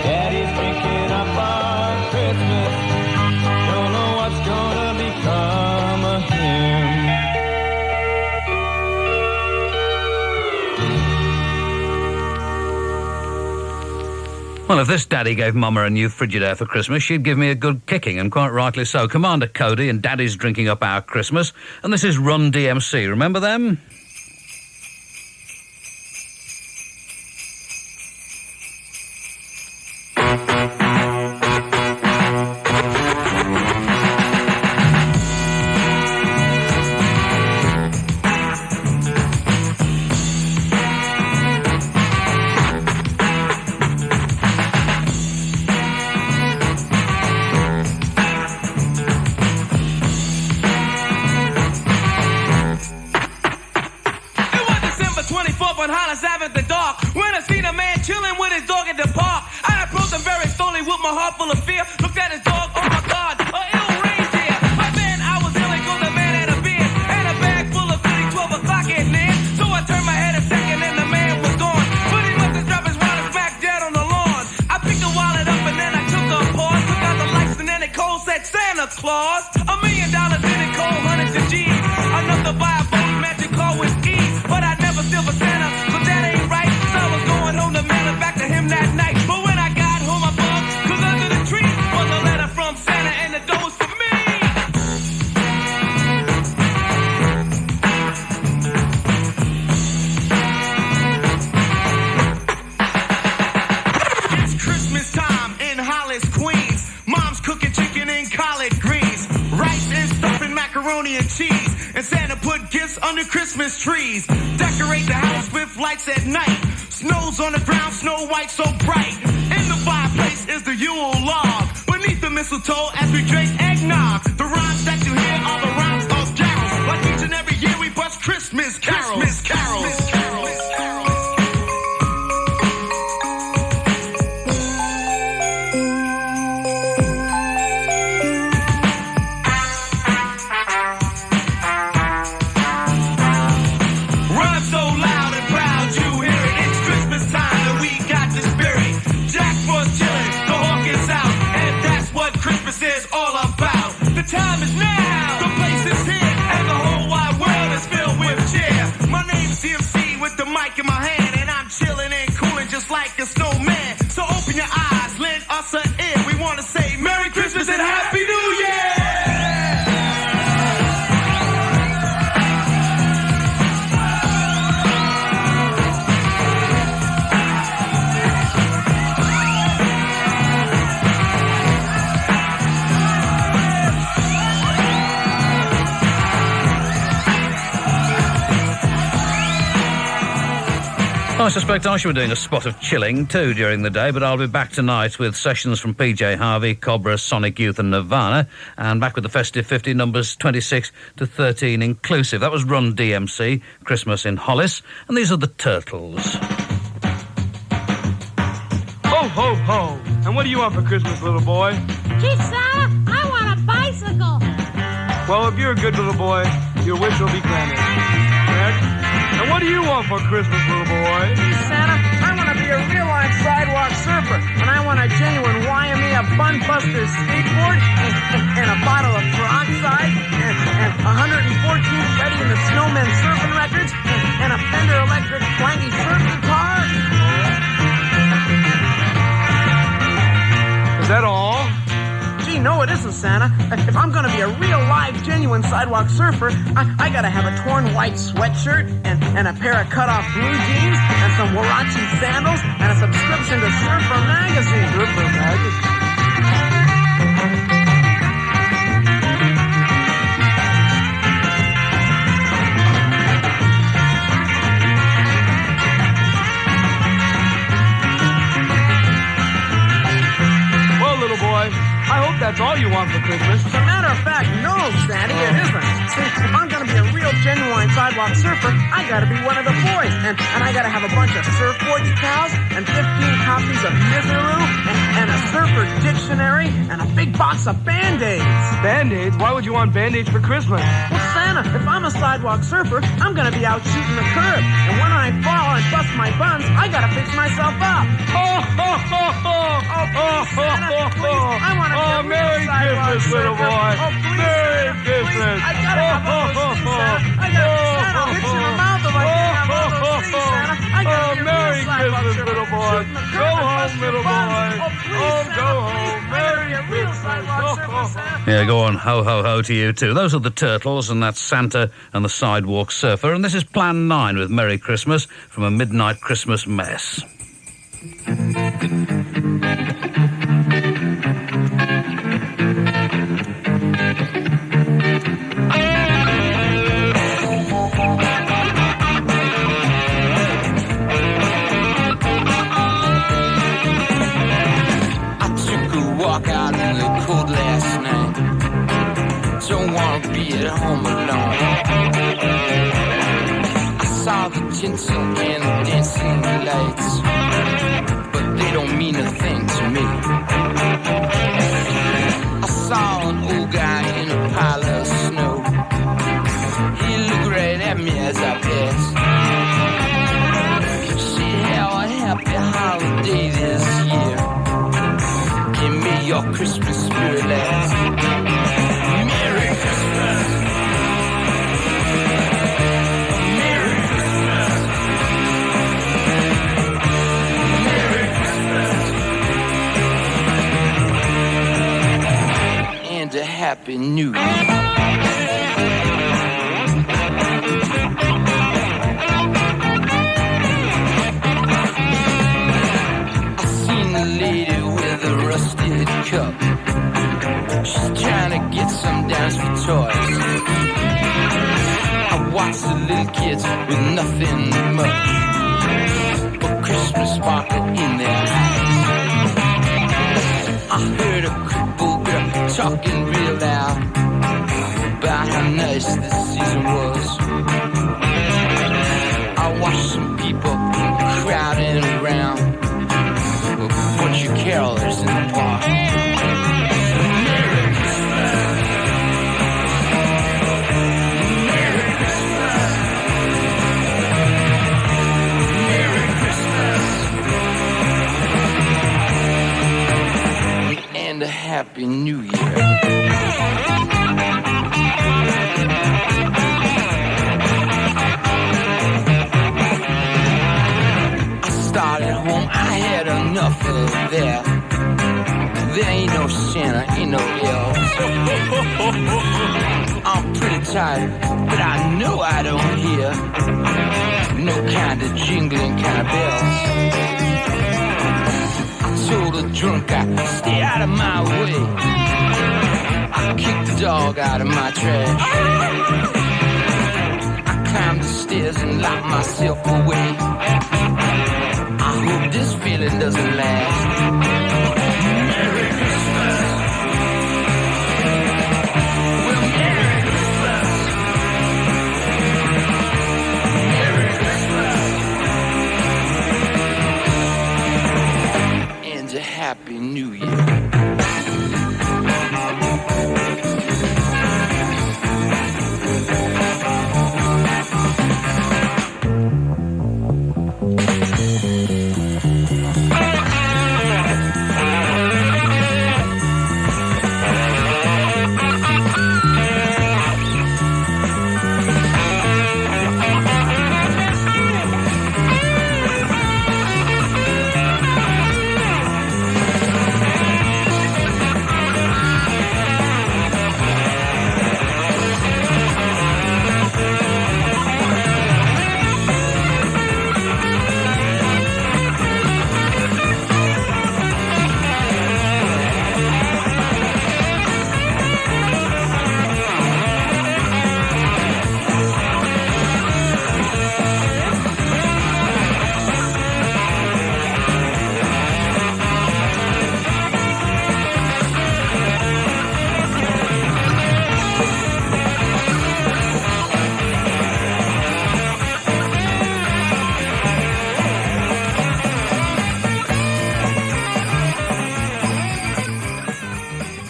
Daddy's drinking up our Christmas. Don't know what's gonna become of him. Well, if this daddy gave Mama a new Frigidaire for Christmas, she'd give me a good kicking, and quite rightly so. Commander Cody and Daddy's Drinking Up Our Christmas, and this is Run DMC. Remember them? Santa Claus, $1 million in it, cold hundreds of G's. Enough to buy a boat, magic car with ease. But I never steal for Santa, so that ain't right. So I was going home to mail it back to him that night. But when I got home, I bugged, cause under the tree was a letter from Santa and the door was for me. It's Christmas time in Hollis, Queens. Mom's cooking chicken and collard greens, rice and stuffing, macaroni and cheese, and Santa put gifts under Christmas trees. Decorate the house with lights at night. Snow's on the ground, Snow White so bright. In the fireplace is the Yule log. Beneath the mistletoe as we drink eggnog. The rhymes that you hear are the rhymes of carols. Like each and every year we bust Christmas carols. Christmas carols. Christmas carols. Time is now, the place is here, and the whole wide world is filled with cheer. My name's DMC with the mic in my hand, and I'm chilling and cooling just like a snowman. So open your eyes, lend us an ear. We want to say Merry Christmas and Happy New Year! I suspect I should be doing a spot of chilling too during the day, but I'll be back tonight with sessions from PJ Harvey, Cobra, Sonic Youth and Nirvana, and back with the Festive 50 numbers 26 to 13 inclusive. That was Run DMC, Christmas in Hollis, and these are the Turtles. Ho, ho, ho. And what do you want for Christmas, little boy? Gee, Santa, I want a bicycle. Well, if you're a good little boy, your wish will be granted. Next. And what do you want for Christmas, little boy? Gee, Santa, I want to be a real-life sidewalk surfer, and I want a genuine Waimea Bun Buster skateboard, and a bottle of peroxide, and 114 Freddie and the Snowmen surfing records, and a Fender Electric twangy surf guitar. Is that all? Gee, no, it isn't, Santa. If I'm going to be a real, live, genuine sidewalk surfer, I got to have a torn white sweatshirt and a pair of cut-off blue jeans and some Warachi sandals and a subscription to Surfer Magazine. Surfer Magazine? I hope that's all you want for Christmas. As a matter of fact, no, Sandy, it isn't. See, if I'm going to be a real, genuine sidewalk surfer, I got to be one of the boys. And I got to have a bunch of surfboard decals and 15 copies of Miseru and a surfer dictionary and a big box of Band-Aids. Band-Aids? Why would you want Band-Aids for Christmas? Well, Santa, if I'm a sidewalk surfer, I'm going to be out shooting the curb. And when I fall and bust my buns, I got to fix myself up. Oh, ho, ho, ho. Oh, please, Santa, please. I want to Oh, Merry Christmas, little boy. Oh, please, Merry Santa, Christmas. Please. I gotta have all those things, Santa. I gotta Santa, I'll hit you in the mouth if I can't have all those things, Santa. I gotta be a real Merry sidewalk Christmas, surfer. little boy. Shooting the curb Go and home, busting little buns. boy. Oh, go home. Merry Christmas. Yeah, go on. Ho, ho, ho to you too. Those are the Turtles, and that's Santa and the Sidewalk Surfer. And this is Plan 9 with Merry Christmas from a Midnight Christmas Mess. Walk out in the cold last night. Don't wanna be at home alone. I saw the tinsel and the dancing lights, but they don't mean a thing to me. I saw an old guy in a pile of snow. He looked right at me as I passed. She had a happy holiday this year. Give me your Christmas spirit last. Merry Christmas. Merry Christmas. Merry Christmas. And a Happy New Year. Rusted cup. She's trying to get some dance for toys. I watch the little kids with nothing much but Christmas sparkle in their eyes. I heard a crippled girl talking real loud about how nice this season was. I watched some people crowding around. A bunch of carolers in the park. Merry Christmas. Merry Christmas. Merry Christmas. And a Happy New Year. Started home, I had enough of that. There ain't no Santa, ain't no elves. I'm pretty tired, but I know I don't hear no kind of jingling kind of bells. I told a drunk guy, stay out of my way. I kicked the dog out of my trash. I climbed the stairs and locked myself away. I hope this feeling doesn't last. Merry Christmas. Well, Merry Christmas. Merry Christmas. And a Happy New Year.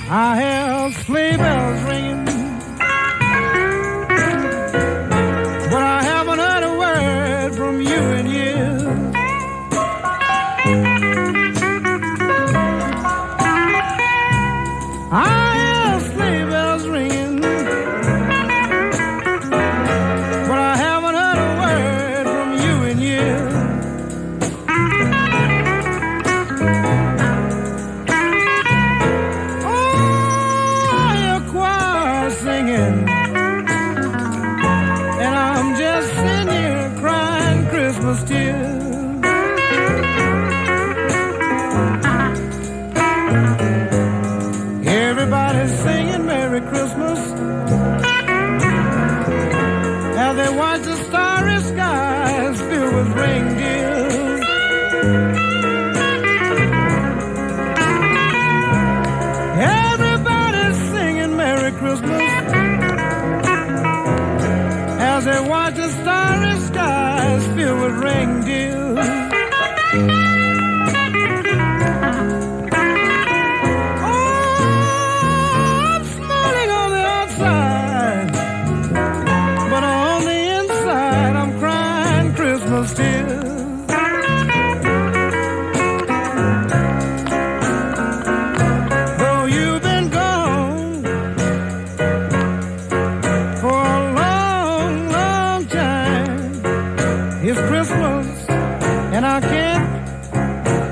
I hear sleigh bells ringing, but I haven't heard a word from you in years. I hear sleigh bells ringing, but I haven't heard a word from you in years.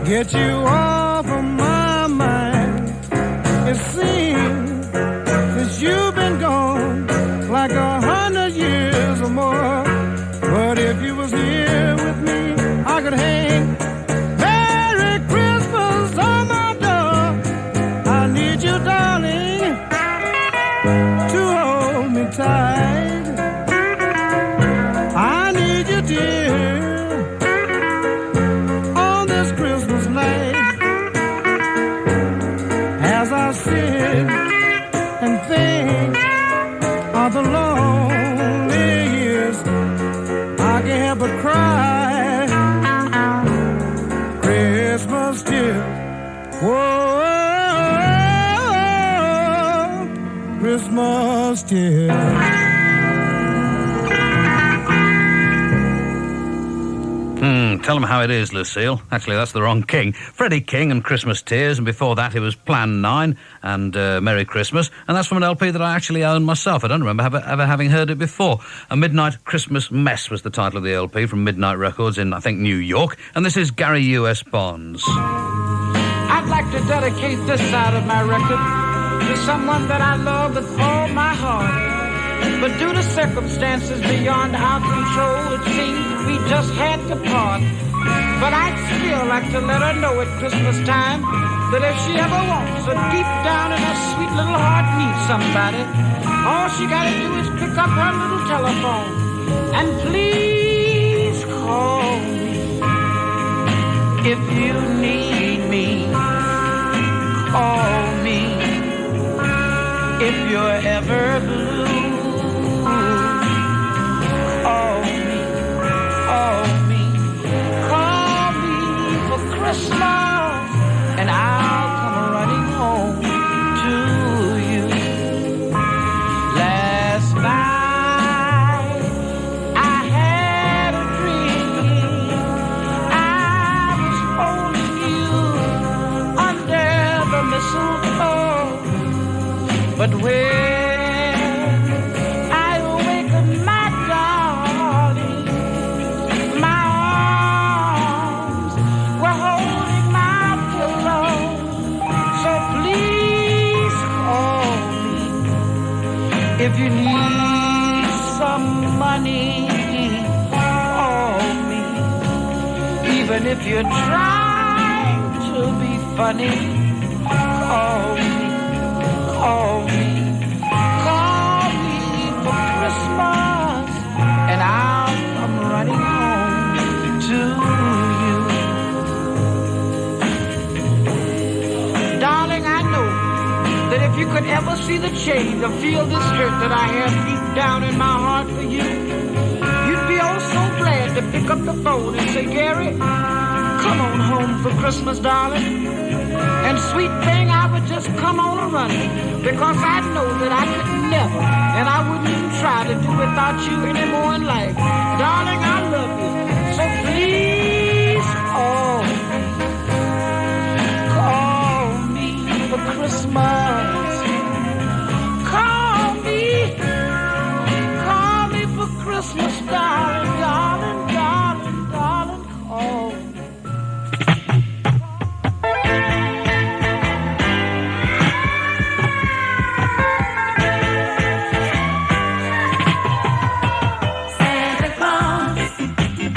get you off of my mind. It seems since you've been gone like 100 years or more. But if you was here with me, I could hang Merry Christmas on my door. I need you, darling, to hold me tight. I need you, dear, on this Christmas night. As I sit and think of the lonely years, I can't help but cry. Christmas dear, whoa, Christmas dear. Tell them how it is, Lucille. Actually, that's the wrong King. Freddie King and Christmas Tears, and before that it was Plan 9 and Merry Christmas, and that's from an LP that I actually own myself. I don't remember ever having heard it before. A Midnight Christmas Mess was the title of the LP from Midnight Records in, I think, New York, and this is Gary U.S. Bonds. I'd like to dedicate this side of my record to someone that I love with all my heart. But due to circumstances beyond our control, it seems we just had to part. But I'd still like to let her know at Christmas time that if she ever wants or deep down in her sweet little heart needs somebody, all she gotta do is pick up her little telephone and please call me. If you need me, call me. If you're ever blue, call me for Christmas, and I'll come running home to you. Last night I had a dream. I was holding you under the mistletoe, but when if you need some money, call me. Even if you're trying to be funny, call me, call me, call me for Christmas, and I'll come running home to you. Darling, I know that if you could ever see the change or feel this hurt that I have deep down in my heart for you, you'd be oh so glad to pick up the phone and say, Gary, come on home for Christmas, darling. And sweet thing, I would just come on a running, because I know that I could never, and I wouldn't even try to do without you anymore in life. Darling, I love you, so please call me for Christmas. Call me for Christmas, darling, darling, darling, darling, call me. Santa Claus, do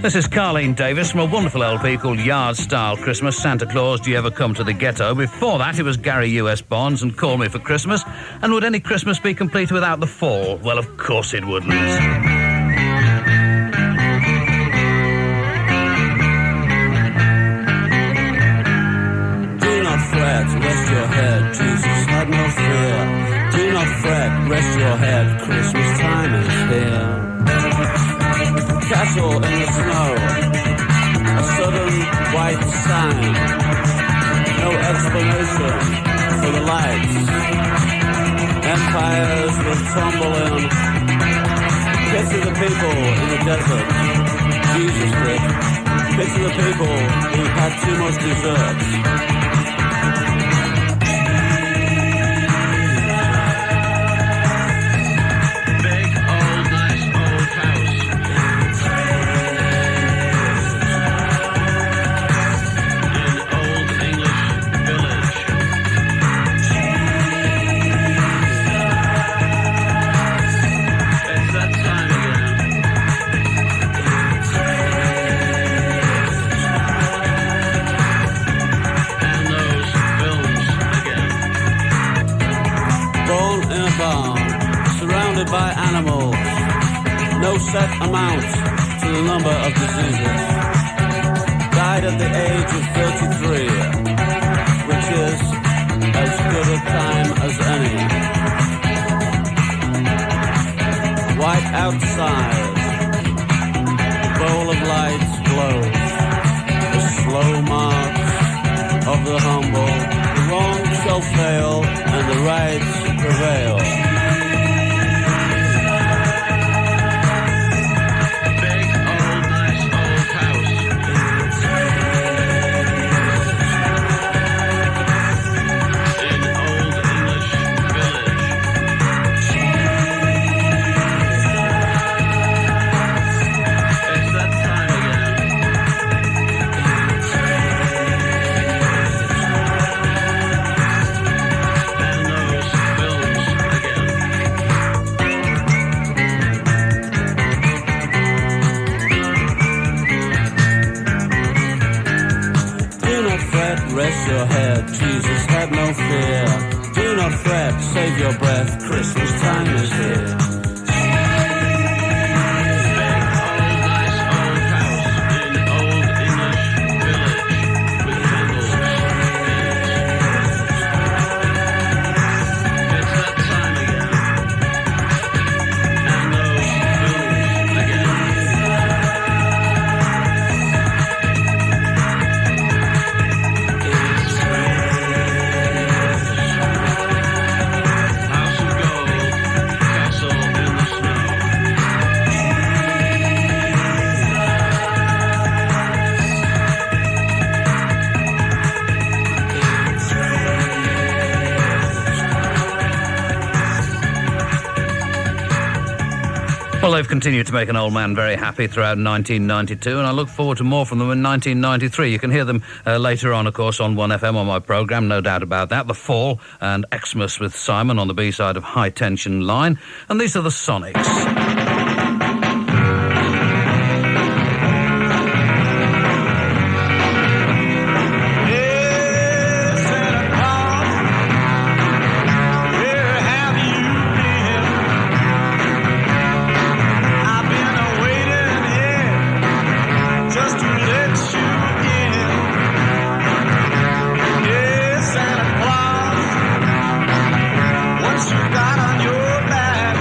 This is Carleen Davis from a wonderful LP called Yard Style Christmas, Santa Claus, Do You Ever Come to the Ghetto? Before that, it was Gary U.S. Bonds and Call Me for Christmas. And would any Christmas be complete without the fall? Well, of course it wouldn't. Do not fret, rest your head, Jesus had no fear. Do not fret, rest your head, Christmas time is here. Castle in the snow, a sudden white sign, no explanation for the lights. Empires will tumble in. Picture the people in the desert, Jesus did. Picture the people who had too much dessert. Surrounded by animals, no set amount to the number of diseases. Died at the age of 33, which is as good a time as any. White outside, the bowl of lights glows. The slow march of the humble, the wrong shall fail and the right prevail. Rest your head, Jesus had no fear. Do not fret, save your breath, Christmas time is here. Well, they've continued to make an old man very happy throughout 1992, and I look forward to more from them in 1993. You can hear them later on, of course, on 1FM on my programme, no doubt about that. The Fall and Xmas with Simon on the B-side of High Tension Line. And these are the Sonics. Got on your back.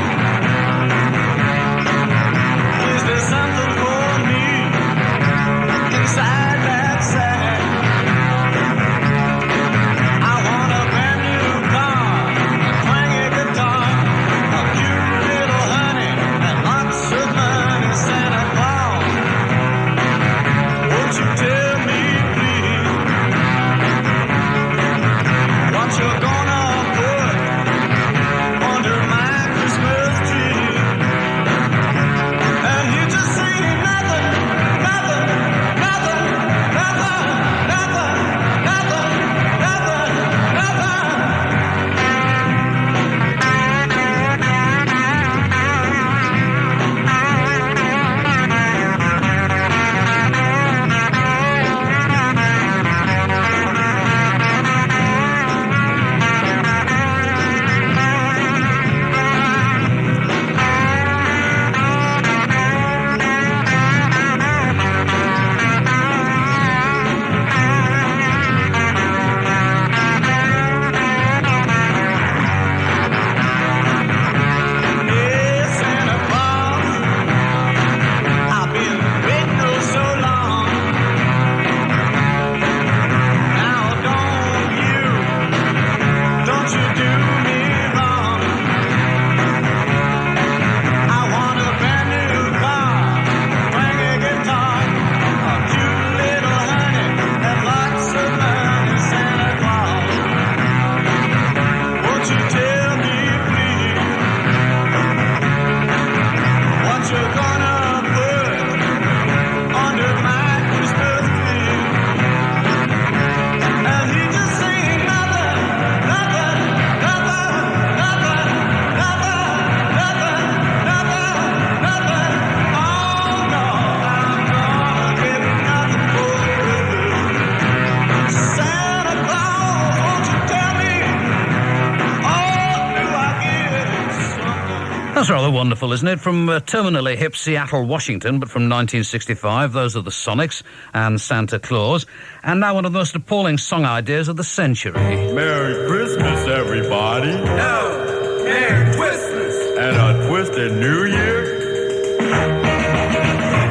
That's rather wonderful, isn't it? From terminally hip Seattle, Washington, but from 1965, those are the Sonics and Santa Claus. And now one of the most appalling song ideas of the century. Merry Christmas, everybody. No, Merry Christmas. And a twisted New Year.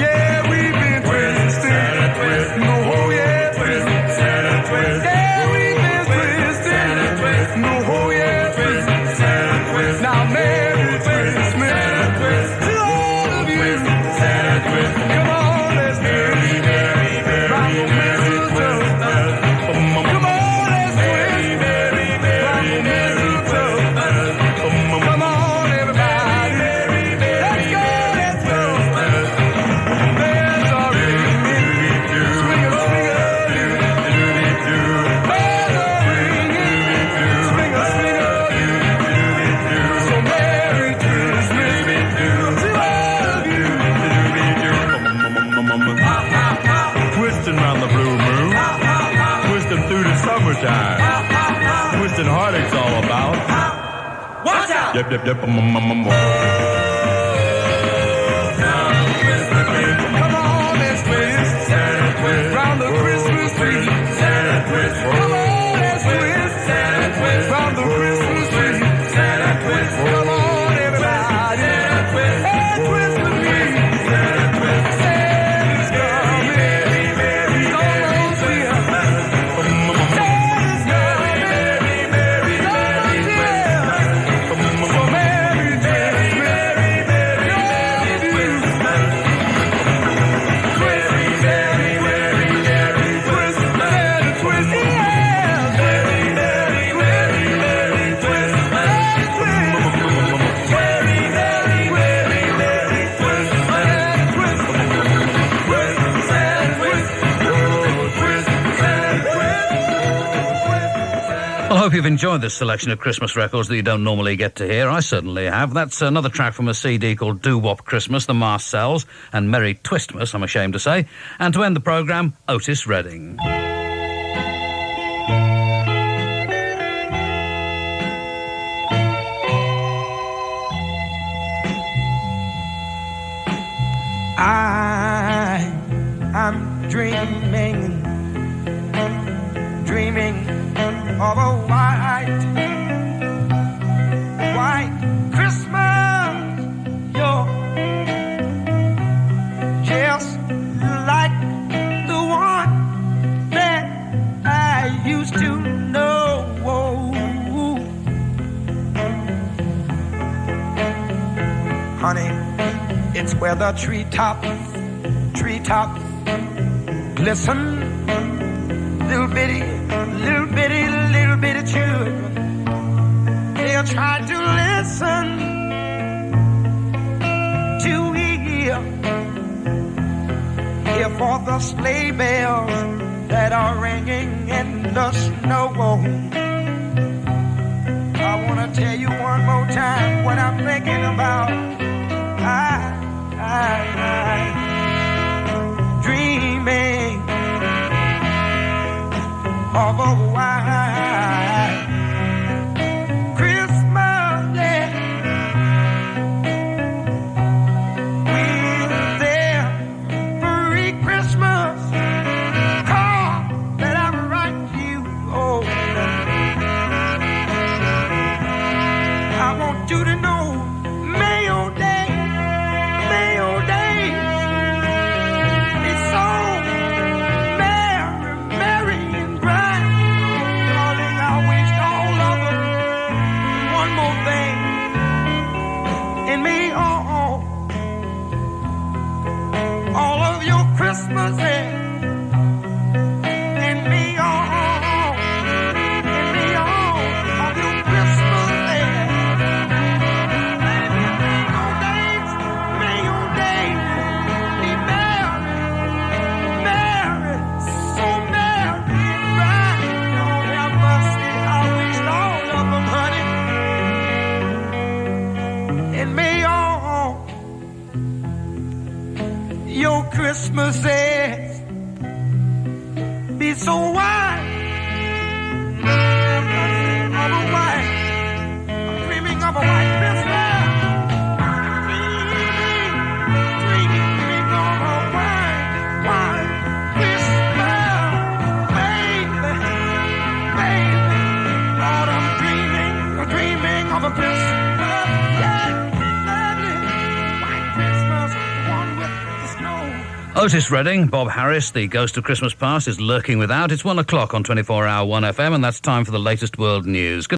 Yeah, we've been twisted. Santa twist. No, yeah, twisted. Santa twist. Yeah, we've been twisted. Santa twist. No, yeah, twisted. Santa twist. Now, Merry Christmas to all of you. Santa twist. Come on, let's twist. Rock the mistletoe. Come on, let's twist. Rock the mistletoe. Come on, everybody. Let's go, let's go. Bells are ringing. Swing a, swing a, do. Bells are ringing. Swing a, swing a, do. So Merry Christmas to all of you. Twisting round the blue moon. Twisting through the summertime. Twisting heartaches all about. Watch out! Yep, yep, yep. Come on, let's twist. Round the Christmas tree. Come on, let's twist. Round the Christmas tree. Come on, everybody. Hey, twist with me. Santa's coming. He's almost here. Santa's coming. He's almost here. So Merry Well, I hope you've enjoyed this selection of Christmas records that you don't normally get to hear. I certainly have. That's another track from a CD called Doo-Wop Christmas, the Marcells, and Merry Twistmas, I'm ashamed to say. And to end the programme, Otis Redding. I'm dreaming of a white Christmas. You're just like the one that I used to know. Honey, it's where the treetops glisten. Little bitty children, they'll try to listen to hear for the sleigh bells that are ringing in the snow. I want to tell you one more time what I'm thinking about. I dreaming of a white Christmas, yeah, with their free Christmas card that I write you. Oh, I want you to know, Mayo Day, it's so merry and bright. Darling, I wish all of them one more thing in me. All of your Christmases in me. In me, all of your Christmases. May your days be merry, so merry, right? Lord have mercy, I wish all of them, honey. And may all your Christmases be so white. I'm dreaming of a white Christmas. Otis Redding, Bob Harris, the ghost of Christmas past, is lurking without. It's 1 o'clock on 24 Hour 1FM, and that's time for the latest world news. Good